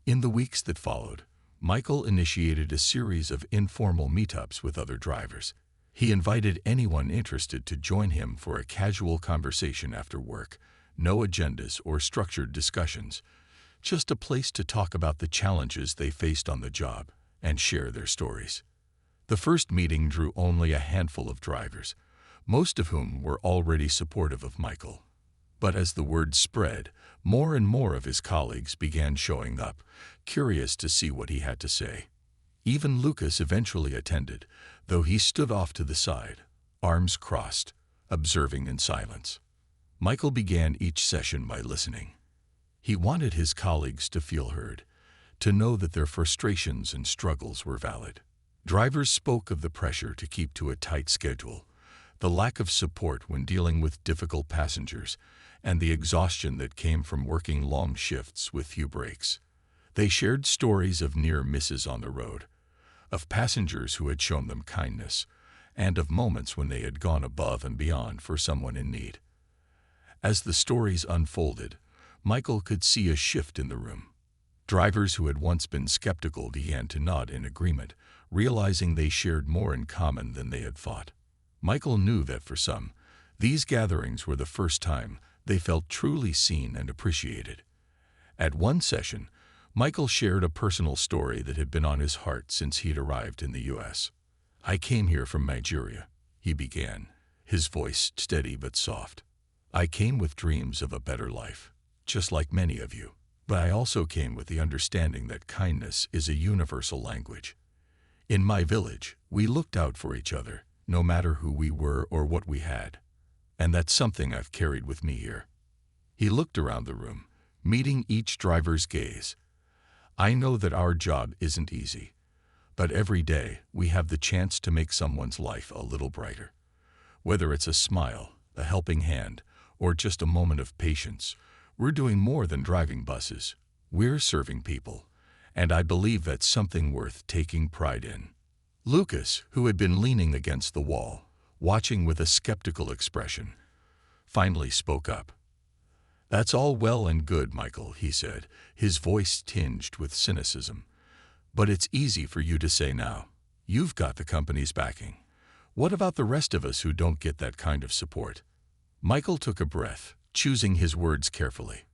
In the weeks that followed, Michael initiated a series of informal meetups with other drivers. He invited anyone interested to join him for a casual conversation after work, no agendas or structured discussions, just a place to talk about the challenges they faced on the job and share their stories. The first meeting drew only a handful of drivers, most of whom were already supportive of Michael. But as the word spread, more and more of his colleagues began showing up, curious to see what he had to say. Even Lucas eventually attended, though he stood off to the side, arms crossed, observing in silence. Michael began each session by listening. He wanted his colleagues to feel heard, to know that their frustrations and struggles were valid. Drivers spoke of the pressure to keep to a tight schedule, the lack of support when dealing with difficult passengers, and the exhaustion that came from working long shifts with few breaks. They shared stories of near misses on the road, of passengers who had shown them kindness, and of moments when they had gone above and beyond for someone in need. As the stories unfolded, Michael could see a shift in the room. Drivers who had once been skeptical began to nod in agreement, realizing they shared more in common than they had thought. Michael knew that for some, these gatherings were the first time they felt truly seen and appreciated. At one session, Michael shared a personal story that had been on his heart since he'd arrived in the U.S. "I came here from Nigeria," he began, his voice steady but soft. "I came with dreams of a better life, just like many of you. But I also came with the understanding that kindness is a universal language. In my village, we looked out for each other, no matter who we were or what we had. And that's something I've carried with me here. He looked around the room, meeting each driver's gaze. I know that our job isn't easy, but every day we have the chance to make someone's life a little brighter. Whether it's a smile, a helping hand, or just a moment of patience, we're doing more than driving buses. We're serving people, and I believe that's something worth taking pride in. Lucas, who had been leaning against the wall, watching with a skeptical expression, finally spoke up. "That's all well and good, Michael," he said, his voice tinged with cynicism. "But it's easy for you to say now. You've got the company's backing. What about the rest of us who don't get that kind of support?" Michael took a breath, choosing his words carefully.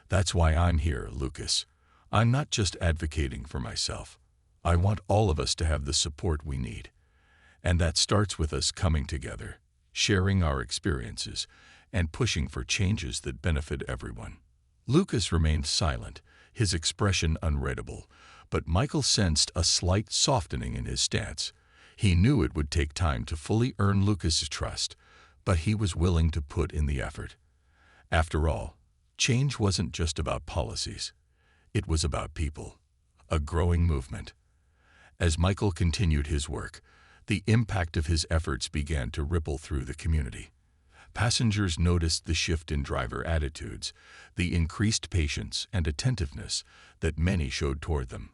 "That's why I'm here, Lucas. I'm not just advocating for myself. I want all of us to have the support we need. And that starts with us coming together, sharing our experiences, and pushing for changes that benefit everyone." Lucas remained silent, his expression unreadable, but Michael sensed a slight softening in his stance. He knew it would take time to fully earn Lucas's trust, but he was willing to put in the effort. After all, change wasn't just about policies. It was about people, a growing movement. As Michael continued his work, the impact of his efforts began to ripple through the community. Passengers noticed the shift in driver attitudes, the increased patience and attentiveness that many showed toward them.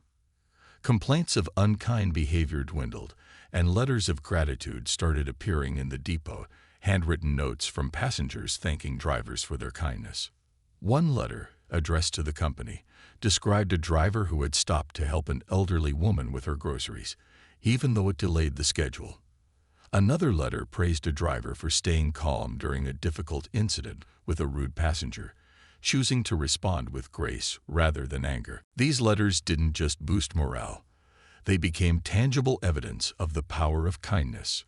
Complaints of unkind behavior dwindled, and letters of gratitude started appearing in the depot, handwritten notes from passengers thanking drivers for their kindness. One letter, addressed to the company, described a driver who had stopped to help an elderly woman with her groceries, even though it delayed the schedule. Another letter praised a driver for staying calm during a difficult incident with a rude passenger, choosing to respond with grace rather than anger. These letters didn't just boost morale. They became tangible evidence of the power of kindness.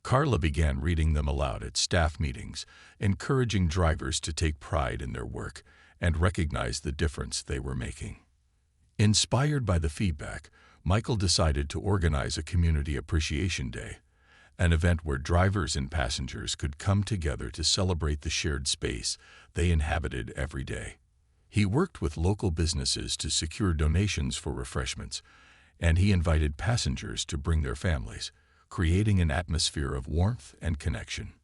Carla began reading them aloud at staff meetings, encouraging drivers to take pride in their work and recognize the difference they were making. Inspired by the feedback, Michael decided to organize a Community Appreciation Day, an event where drivers and passengers could come together to celebrate the shared space they inhabited every day. He worked with local businesses to secure donations for refreshments, and he invited passengers to bring their families, creating an atmosphere of warmth and connection.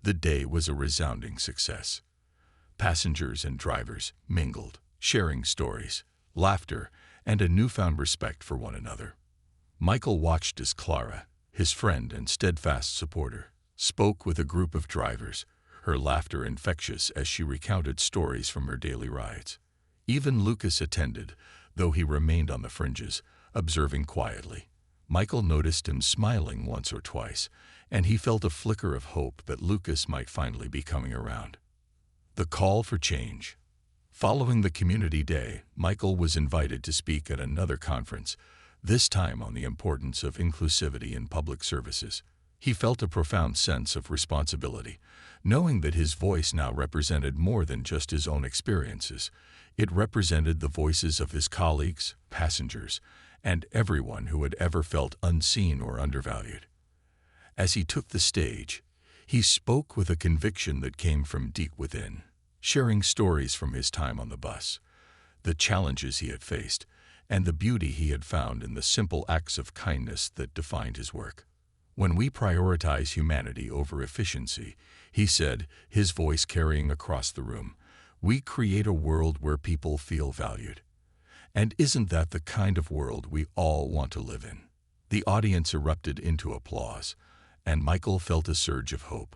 The day was a resounding success. Passengers and drivers mingled, sharing stories, laughter, and a newfound respect for one another. Michael watched as Clara, his friend and steadfast supporter, spoke with a group of drivers, her laughter infectious as she recounted stories from her daily rides. Even Lucas attended, though he remained on the fringes, observing quietly. Michael noticed him smiling once or twice, and he felt a flicker of hope that Lucas might finally be coming around. The call for change. Following the community day, Michael was invited to speak at another conference, this time on the importance of inclusivity in public services. He felt a profound sense of responsibility, knowing that his voice now represented more than just his own experiences. It represented the voices of his colleagues, passengers, and everyone who had ever felt unseen or undervalued. As he took the stage, he spoke with a conviction that came from deep within, sharing stories from his time on the bus, the challenges he had faced, and the beauty he had found in the simple acts of kindness that defined his work. "When we prioritize humanity over efficiency," he said, his voice carrying across the room, "we create a world where people feel valued. And isn't that the kind of world we all want to live in?" The audience erupted into applause, and Michael felt a surge of hope.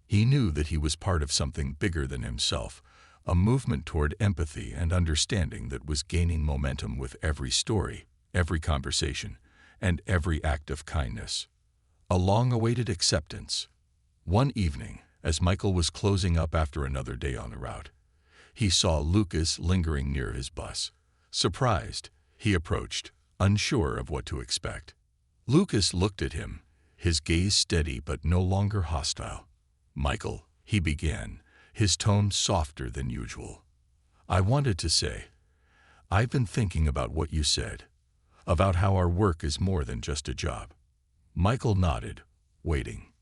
He knew that he was part of something bigger than himself, a movement toward empathy and understanding that was gaining momentum with every story, every conversation, and every act of kindness. A long-awaited acceptance. One evening, as Michael was closing up after another day on the route, he saw Lucas lingering near his bus. Surprised, he approached, unsure of what to expect. Lucas looked at him, his gaze steady but no longer hostile. "Michael," he began, his tone softer than usual. "I wanted to say, I've been thinking about what you said, about how our work is more than just a job." Michael nodded, waiting.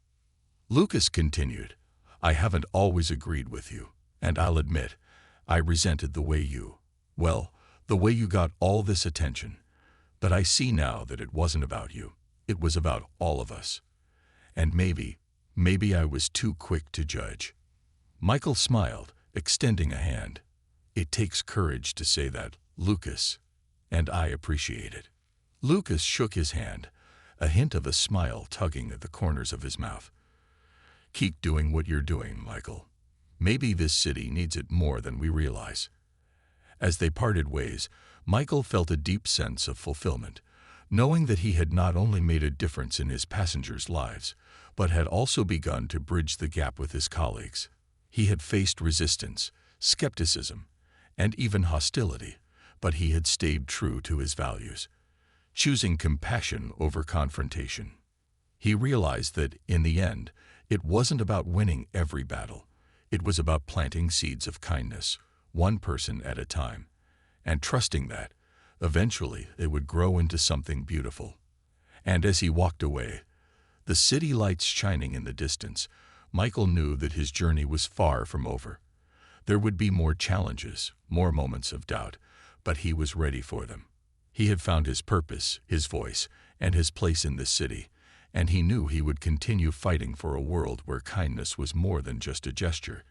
Lucas continued, I haven't always agreed with you, and I'll admit, I resented the way the way you got all this attention. But I see now that it wasn't about you. It was about all of us. And maybe I was too quick to judge. Michael smiled, extending a hand. It takes courage to say that, Lucas, and I appreciate it. Lucas shook his hand, a hint of a smile tugging at the corners of his mouth. Keep doing what you're doing, Michael. Maybe this city needs it more than we realize. As they parted ways, Michael felt a deep sense of fulfillment, knowing that he had not only made a difference in his passengers' lives, but had also begun to bridge the gap with his colleagues. He had faced resistance, skepticism, and even hostility, but he had stayed true to his values, choosing compassion over confrontation. He realized that, in the end, it wasn't about winning every battle. It was about planting seeds of kindness, one person at a time, and trusting that, eventually, they would grow into something beautiful. And as he walked away, the city lights shining in the distance, Michael knew that his journey was far from over. There would be more challenges, more moments of doubt, but he was ready for them. He had found his purpose, his voice, and his place in this city, and he knew he would continue fighting for a world where kindness was more than just a gesture.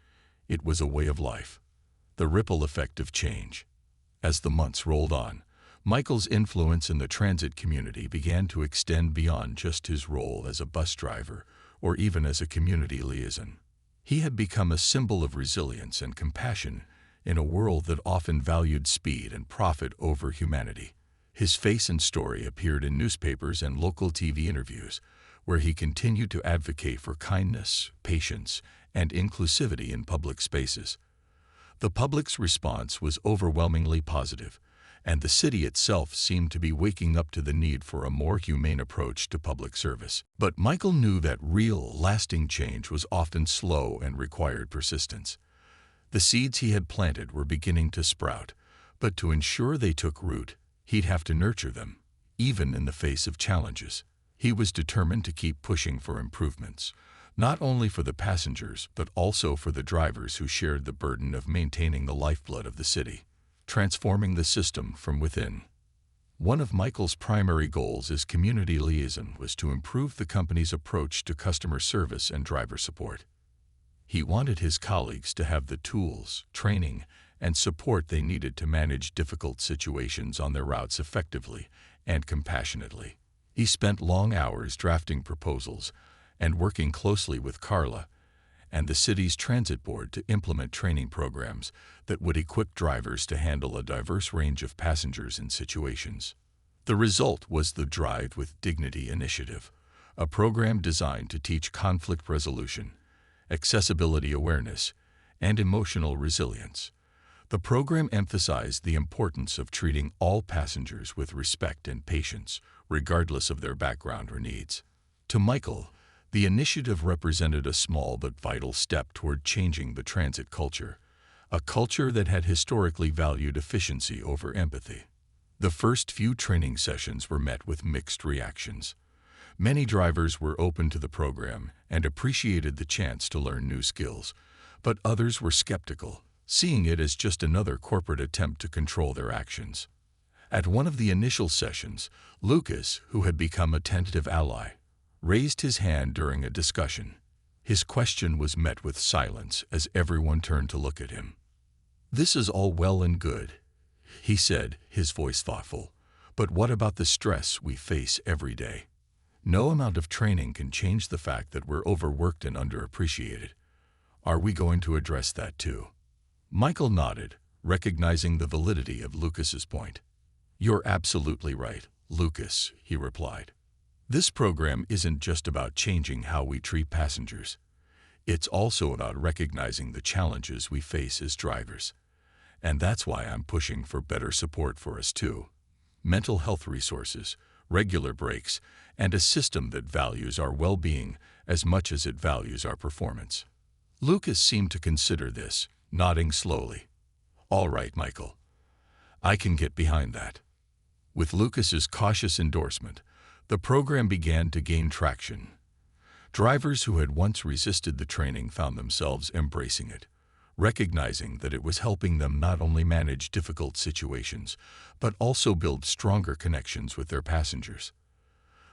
It was a way of life. The ripple effect of change. As the months rolled on, Michael's influence in the transit community began to extend beyond just his role as a bus driver or even as a community liaison. He had become a symbol of resilience and compassion in a world that often valued speed and profit over humanity. His face and story appeared in newspapers and local TV interviews, where he continued to advocate for kindness, patience, and inclusivity in public spaces. The public's response was overwhelmingly positive, and the city itself seemed to be waking up to the need for a more humane approach to public service. But Michael knew that real, lasting change was often slow and required persistence. The seeds he had planted were beginning to sprout, but to ensure they took root, he'd have to nurture them, even in the face of challenges. He was determined to keep pushing for improvements, not only for the passengers, but also for the drivers who shared the burden of maintaining the lifeblood of the city, transforming the system from within. One of Michael's primary goals as community liaison was to improve the company's approach to customer service and driver support. He wanted his colleagues to have the tools, training, and support they needed to manage difficult situations on their routes effectively and compassionately. He spent long hours drafting proposals and working closely with Carla and the city's transit board to implement training programs that would equip drivers to handle a diverse range of passengers and situations. The result was the Drive with Dignity initiative, a program designed to teach conflict resolution, accessibility awareness, and emotional resilience. The program emphasized the importance of treating all passengers with respect and patience, regardless of their background or needs. To Michael, the initiative represented a small but vital step toward changing the transit culture, a culture that had historically valued efficiency over empathy. The first few training sessions were met with mixed reactions. Many drivers were open to the program and appreciated the chance to learn new skills, but others were skeptical, seeing it as just another corporate attempt to control their actions. At one of the initial sessions, Lucas, who had become a tentative ally, raised his hand during a discussion. His question was met with silence as everyone turned to look at him. "This is all well and good," he said, his voice thoughtful, "but what about the stress we face every day? No amount of training can change the fact that we're overworked and underappreciated. Are we going to address that too?" Michael nodded, recognizing the validity of Lucas's point. "You're absolutely right, Lucas," he replied. "This program isn't just about changing how we treat passengers. It's also about recognizing the challenges we face as drivers. And that's why I'm pushing for better support for us too. Mental health resources, regular breaks, and a system that values our well-being as much as it values our performance." Lucas seemed to consider this, nodding slowly. "All right, Michael. I can get behind that." With Lucas's cautious endorsement, the program began to gain traction. Drivers who had once resisted the training found themselves embracing it, recognizing that it was helping them not only manage difficult situations, but also build stronger connections with their passengers.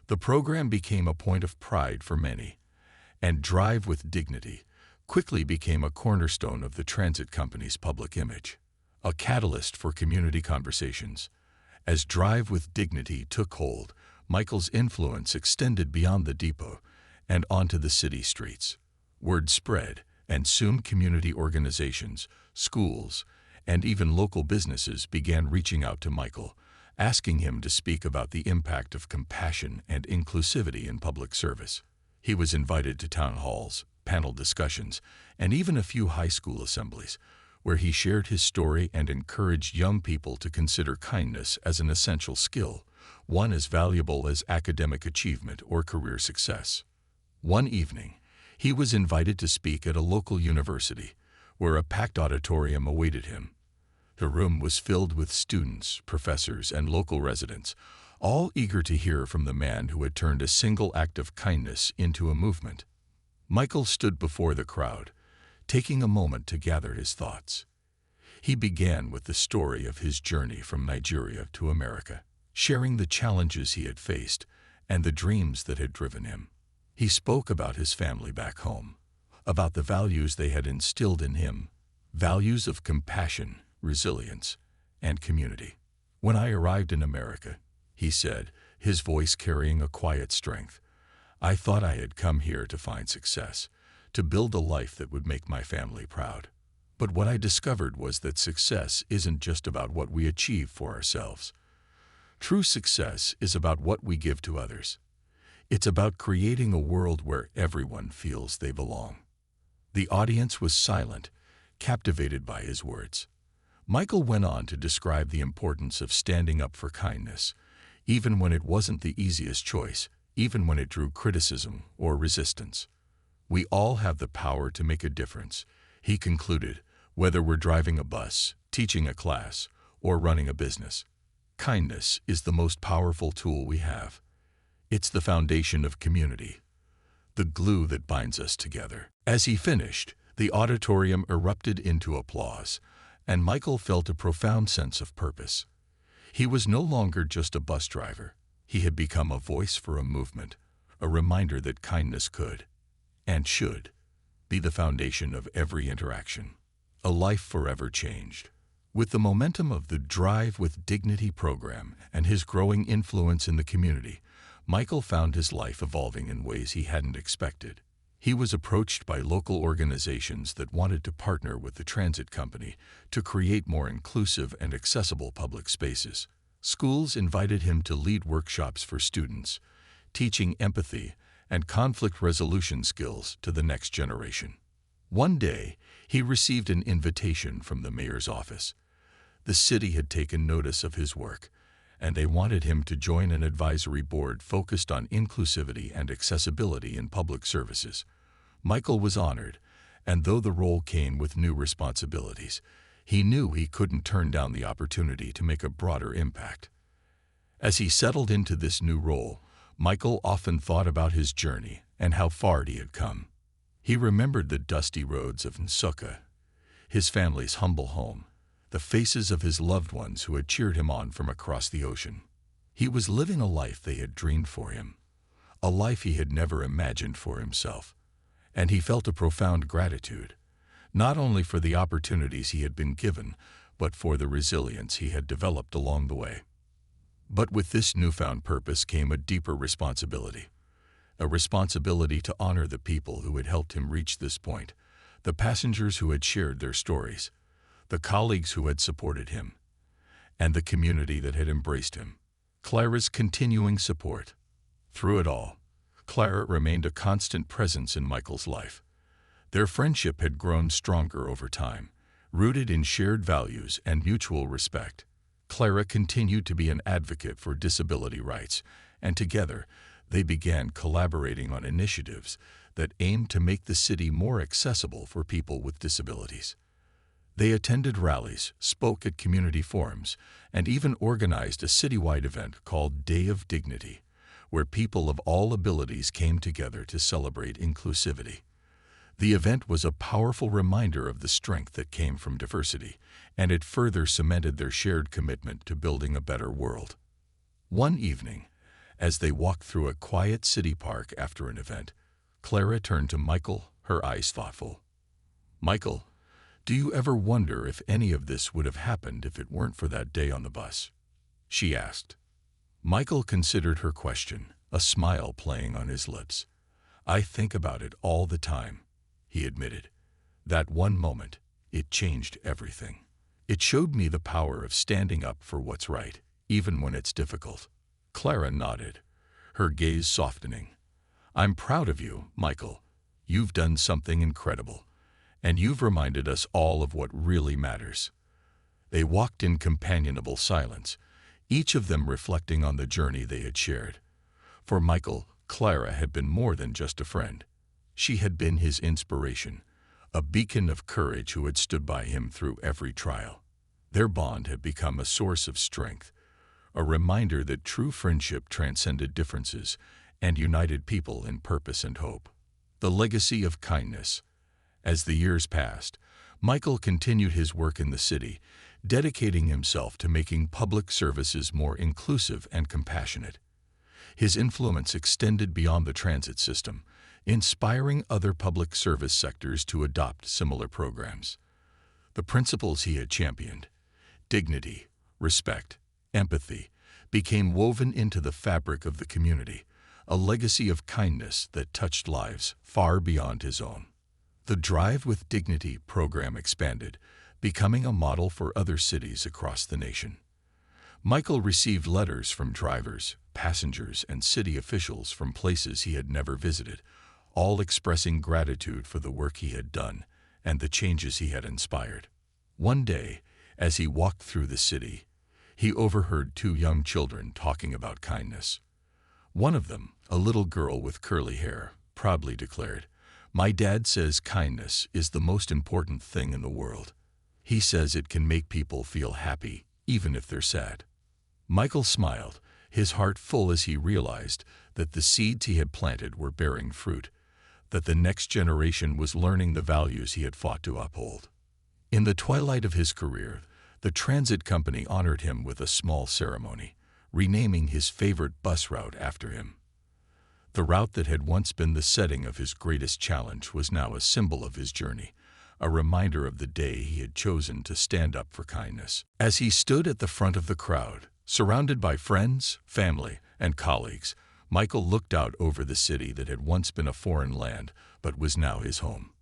The program became a point of pride for many, and Drive with Dignity quickly became a cornerstone of the transit company's public image, a catalyst for community conversations. As Drive with Dignity took hold, Michael's influence extended beyond the depot and onto the city streets. Word spread, and soon community organizations, schools, and even local businesses began reaching out to Michael, asking him to speak about the impact of compassion and inclusivity in public service. He was invited to town halls, panel discussions, and even a few high school assemblies, where he shared his story and encouraged young people to consider kindness as an essential skill, one as valuable as academic achievement or career success. One evening, he was invited to speak at a local university, where a packed auditorium awaited him. The room was filled with students, professors, and local residents, all eager to hear from the man who had turned a single act of kindness into a movement. Michael stood before the crowd, taking a moment to gather his thoughts. He began with the story of his journey from Nigeria to America, sharing the challenges he had faced and the dreams that had driven him. He spoke about his family back home, about the values they had instilled in him, values of compassion, resilience, and community. "When I arrived in America," he said, his voice carrying a quiet strength, "I thought I had come here to find success, to build a life that would make my family proud. But what I discovered was that success isn't just about what we achieve for ourselves. True success is about what we give to others. It's about creating a world where everyone feels they belong." The audience was silent, captivated by his words. Michael went on to describe the importance of standing up for kindness, even when it wasn't the easiest choice, even when it drew criticism or resistance. "We all have the power to make a difference," he concluded, "whether we're driving a bus, teaching a class, or running a business. Kindness is the most powerful tool we have. It's the foundation of community, the glue that binds us together." As he finished, the auditorium erupted into applause, and Michael felt a profound sense of purpose. He was no longer just a bus driver. He had become a voice for a movement, a reminder that kindness could, and should, be the foundation of every interaction. A life forever changed. With the momentum of the Drive with Dignity program and his growing influence in the community, Michael found his life evolving in ways he hadn't expected. He was approached by local organizations that wanted to partner with the transit company to create more inclusive and accessible public spaces. Schools invited him to lead workshops for students, teaching empathy and conflict resolution skills to the next generation. One day, he received an invitation from the mayor's office. The city had taken notice of his work, and they wanted him to join an advisory board focused on inclusivity and accessibility in public services. Michael was honored, and though the role came with new responsibilities, he knew he couldn't turn down the opportunity to make a broader impact. As he settled into this new role, Michael often thought about his journey and how far he had come. He remembered the dusty roads of Nsukka, his family's humble home, the faces of his loved ones who had cheered him on from across the ocean. He was living a life they had dreamed for him, a life he had never imagined for himself, and he felt a profound gratitude, not only for the opportunities he had been given, but for the resilience he had developed along the way. But with this newfound purpose came a deeper responsibility, a responsibility to honor the people who had helped him reach this point, the passengers who had shared their stories, the colleagues who had supported him, and the community that had embraced him. Clara's continuing support. Through it all, Clara remained a constant presence in Michael's life. Their friendship had grown stronger over time, rooted in shared values and mutual respect. Clara continued to be an advocate for disability rights, and together they began collaborating on initiatives that aimed to make the city more accessible for people with disabilities. They attended rallies, spoke at community forums, and even organized a citywide event called Day of Dignity, where people of all abilities came together to celebrate inclusivity. The event was a powerful reminder of the strength that came from diversity, and it further cemented their shared commitment to building a better world. One evening, as they walked through a quiet city park after an event, Clara turned to Michael, her eyes thoughtful. "Michael, do you ever wonder if any of this would have happened if it weren't for that day on the bus?" she asked. Michael considered her question, a smile playing on his lips. "I think about it all the time," he admitted. "That one moment, it changed everything. It showed me the power of standing up for what's right, even when it's difficult." Clara nodded, her gaze softening. "I'm proud of you, Michael. You've done something incredible, and you've reminded us all of what really matters." They walked in companionable silence, each of them reflecting on the journey they had shared. For Michael, Clara had been more than just a friend. She had been his inspiration, a beacon of courage who had stood by him through every trial. Their bond had become a source of strength, a reminder that true friendship transcended differences and united people in purpose and hope. The legacy of kindness. As the years passed, Michael continued his work in the city, dedicating himself to making public services more inclusive and compassionate. His influence extended beyond the transit system, inspiring other public service sectors to adopt similar programs. The principles he had championed, dignity, respect, empathy, became woven into the fabric of the community, a legacy of kindness that touched lives far beyond his own. The Drive with Dignity program expanded, becoming a model for other cities across the nation. Michael received letters from drivers, passengers, and city officials from places he had never visited, all expressing gratitude for the work he had done and the changes he had inspired. One day, as he walked through the city, he overheard two young children talking about kindness. One of them, a little girl with curly hair, proudly declared, "My dad says kindness is the most important thing in the world. He says it can make people feel happy, even if they're sad." Michael smiled, his heart full as he realized that the seeds he had planted were bearing fruit, that the next generation was learning the values he had fought to uphold. In the twilight of his career, the transit company honored him with a small ceremony, renaming his favorite bus route after him. The route that had once been the setting of his greatest challenge was now a symbol of his journey, a reminder of the day he had chosen to stand up for kindness. As he stood at the front of the crowd, surrounded by friends, family, and colleagues, Michael looked out over the city that had once been a foreign land but was now his home.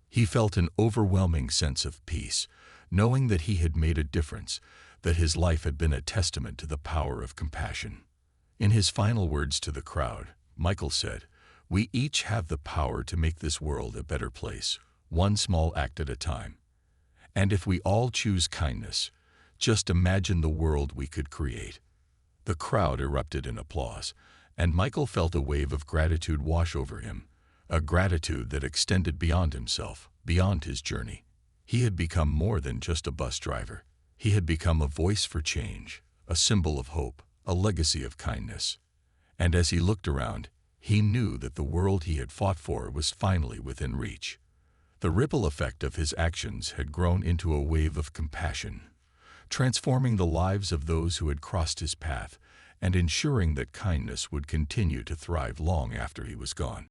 He felt an overwhelming sense of peace, knowing that he had made a difference, that his life had been a testament to the power of compassion. In his final words to the crowd, Michael said, "We each have the power to make this world a better place, one small act at a time. And if we all choose kindness, just imagine the world we could create." The crowd erupted in applause, and Michael felt a wave of gratitude wash over him, a gratitude that extended beyond himself, beyond his journey. He had become more than just a bus driver. He had become a voice for change, a symbol of hope, a legacy of kindness. And as he looked around, he knew that the world he had fought for was finally within reach. The ripple effect of his actions had grown into a wave of compassion, transforming the lives of those who had crossed his path and ensuring that kindness would continue to thrive long after he was gone.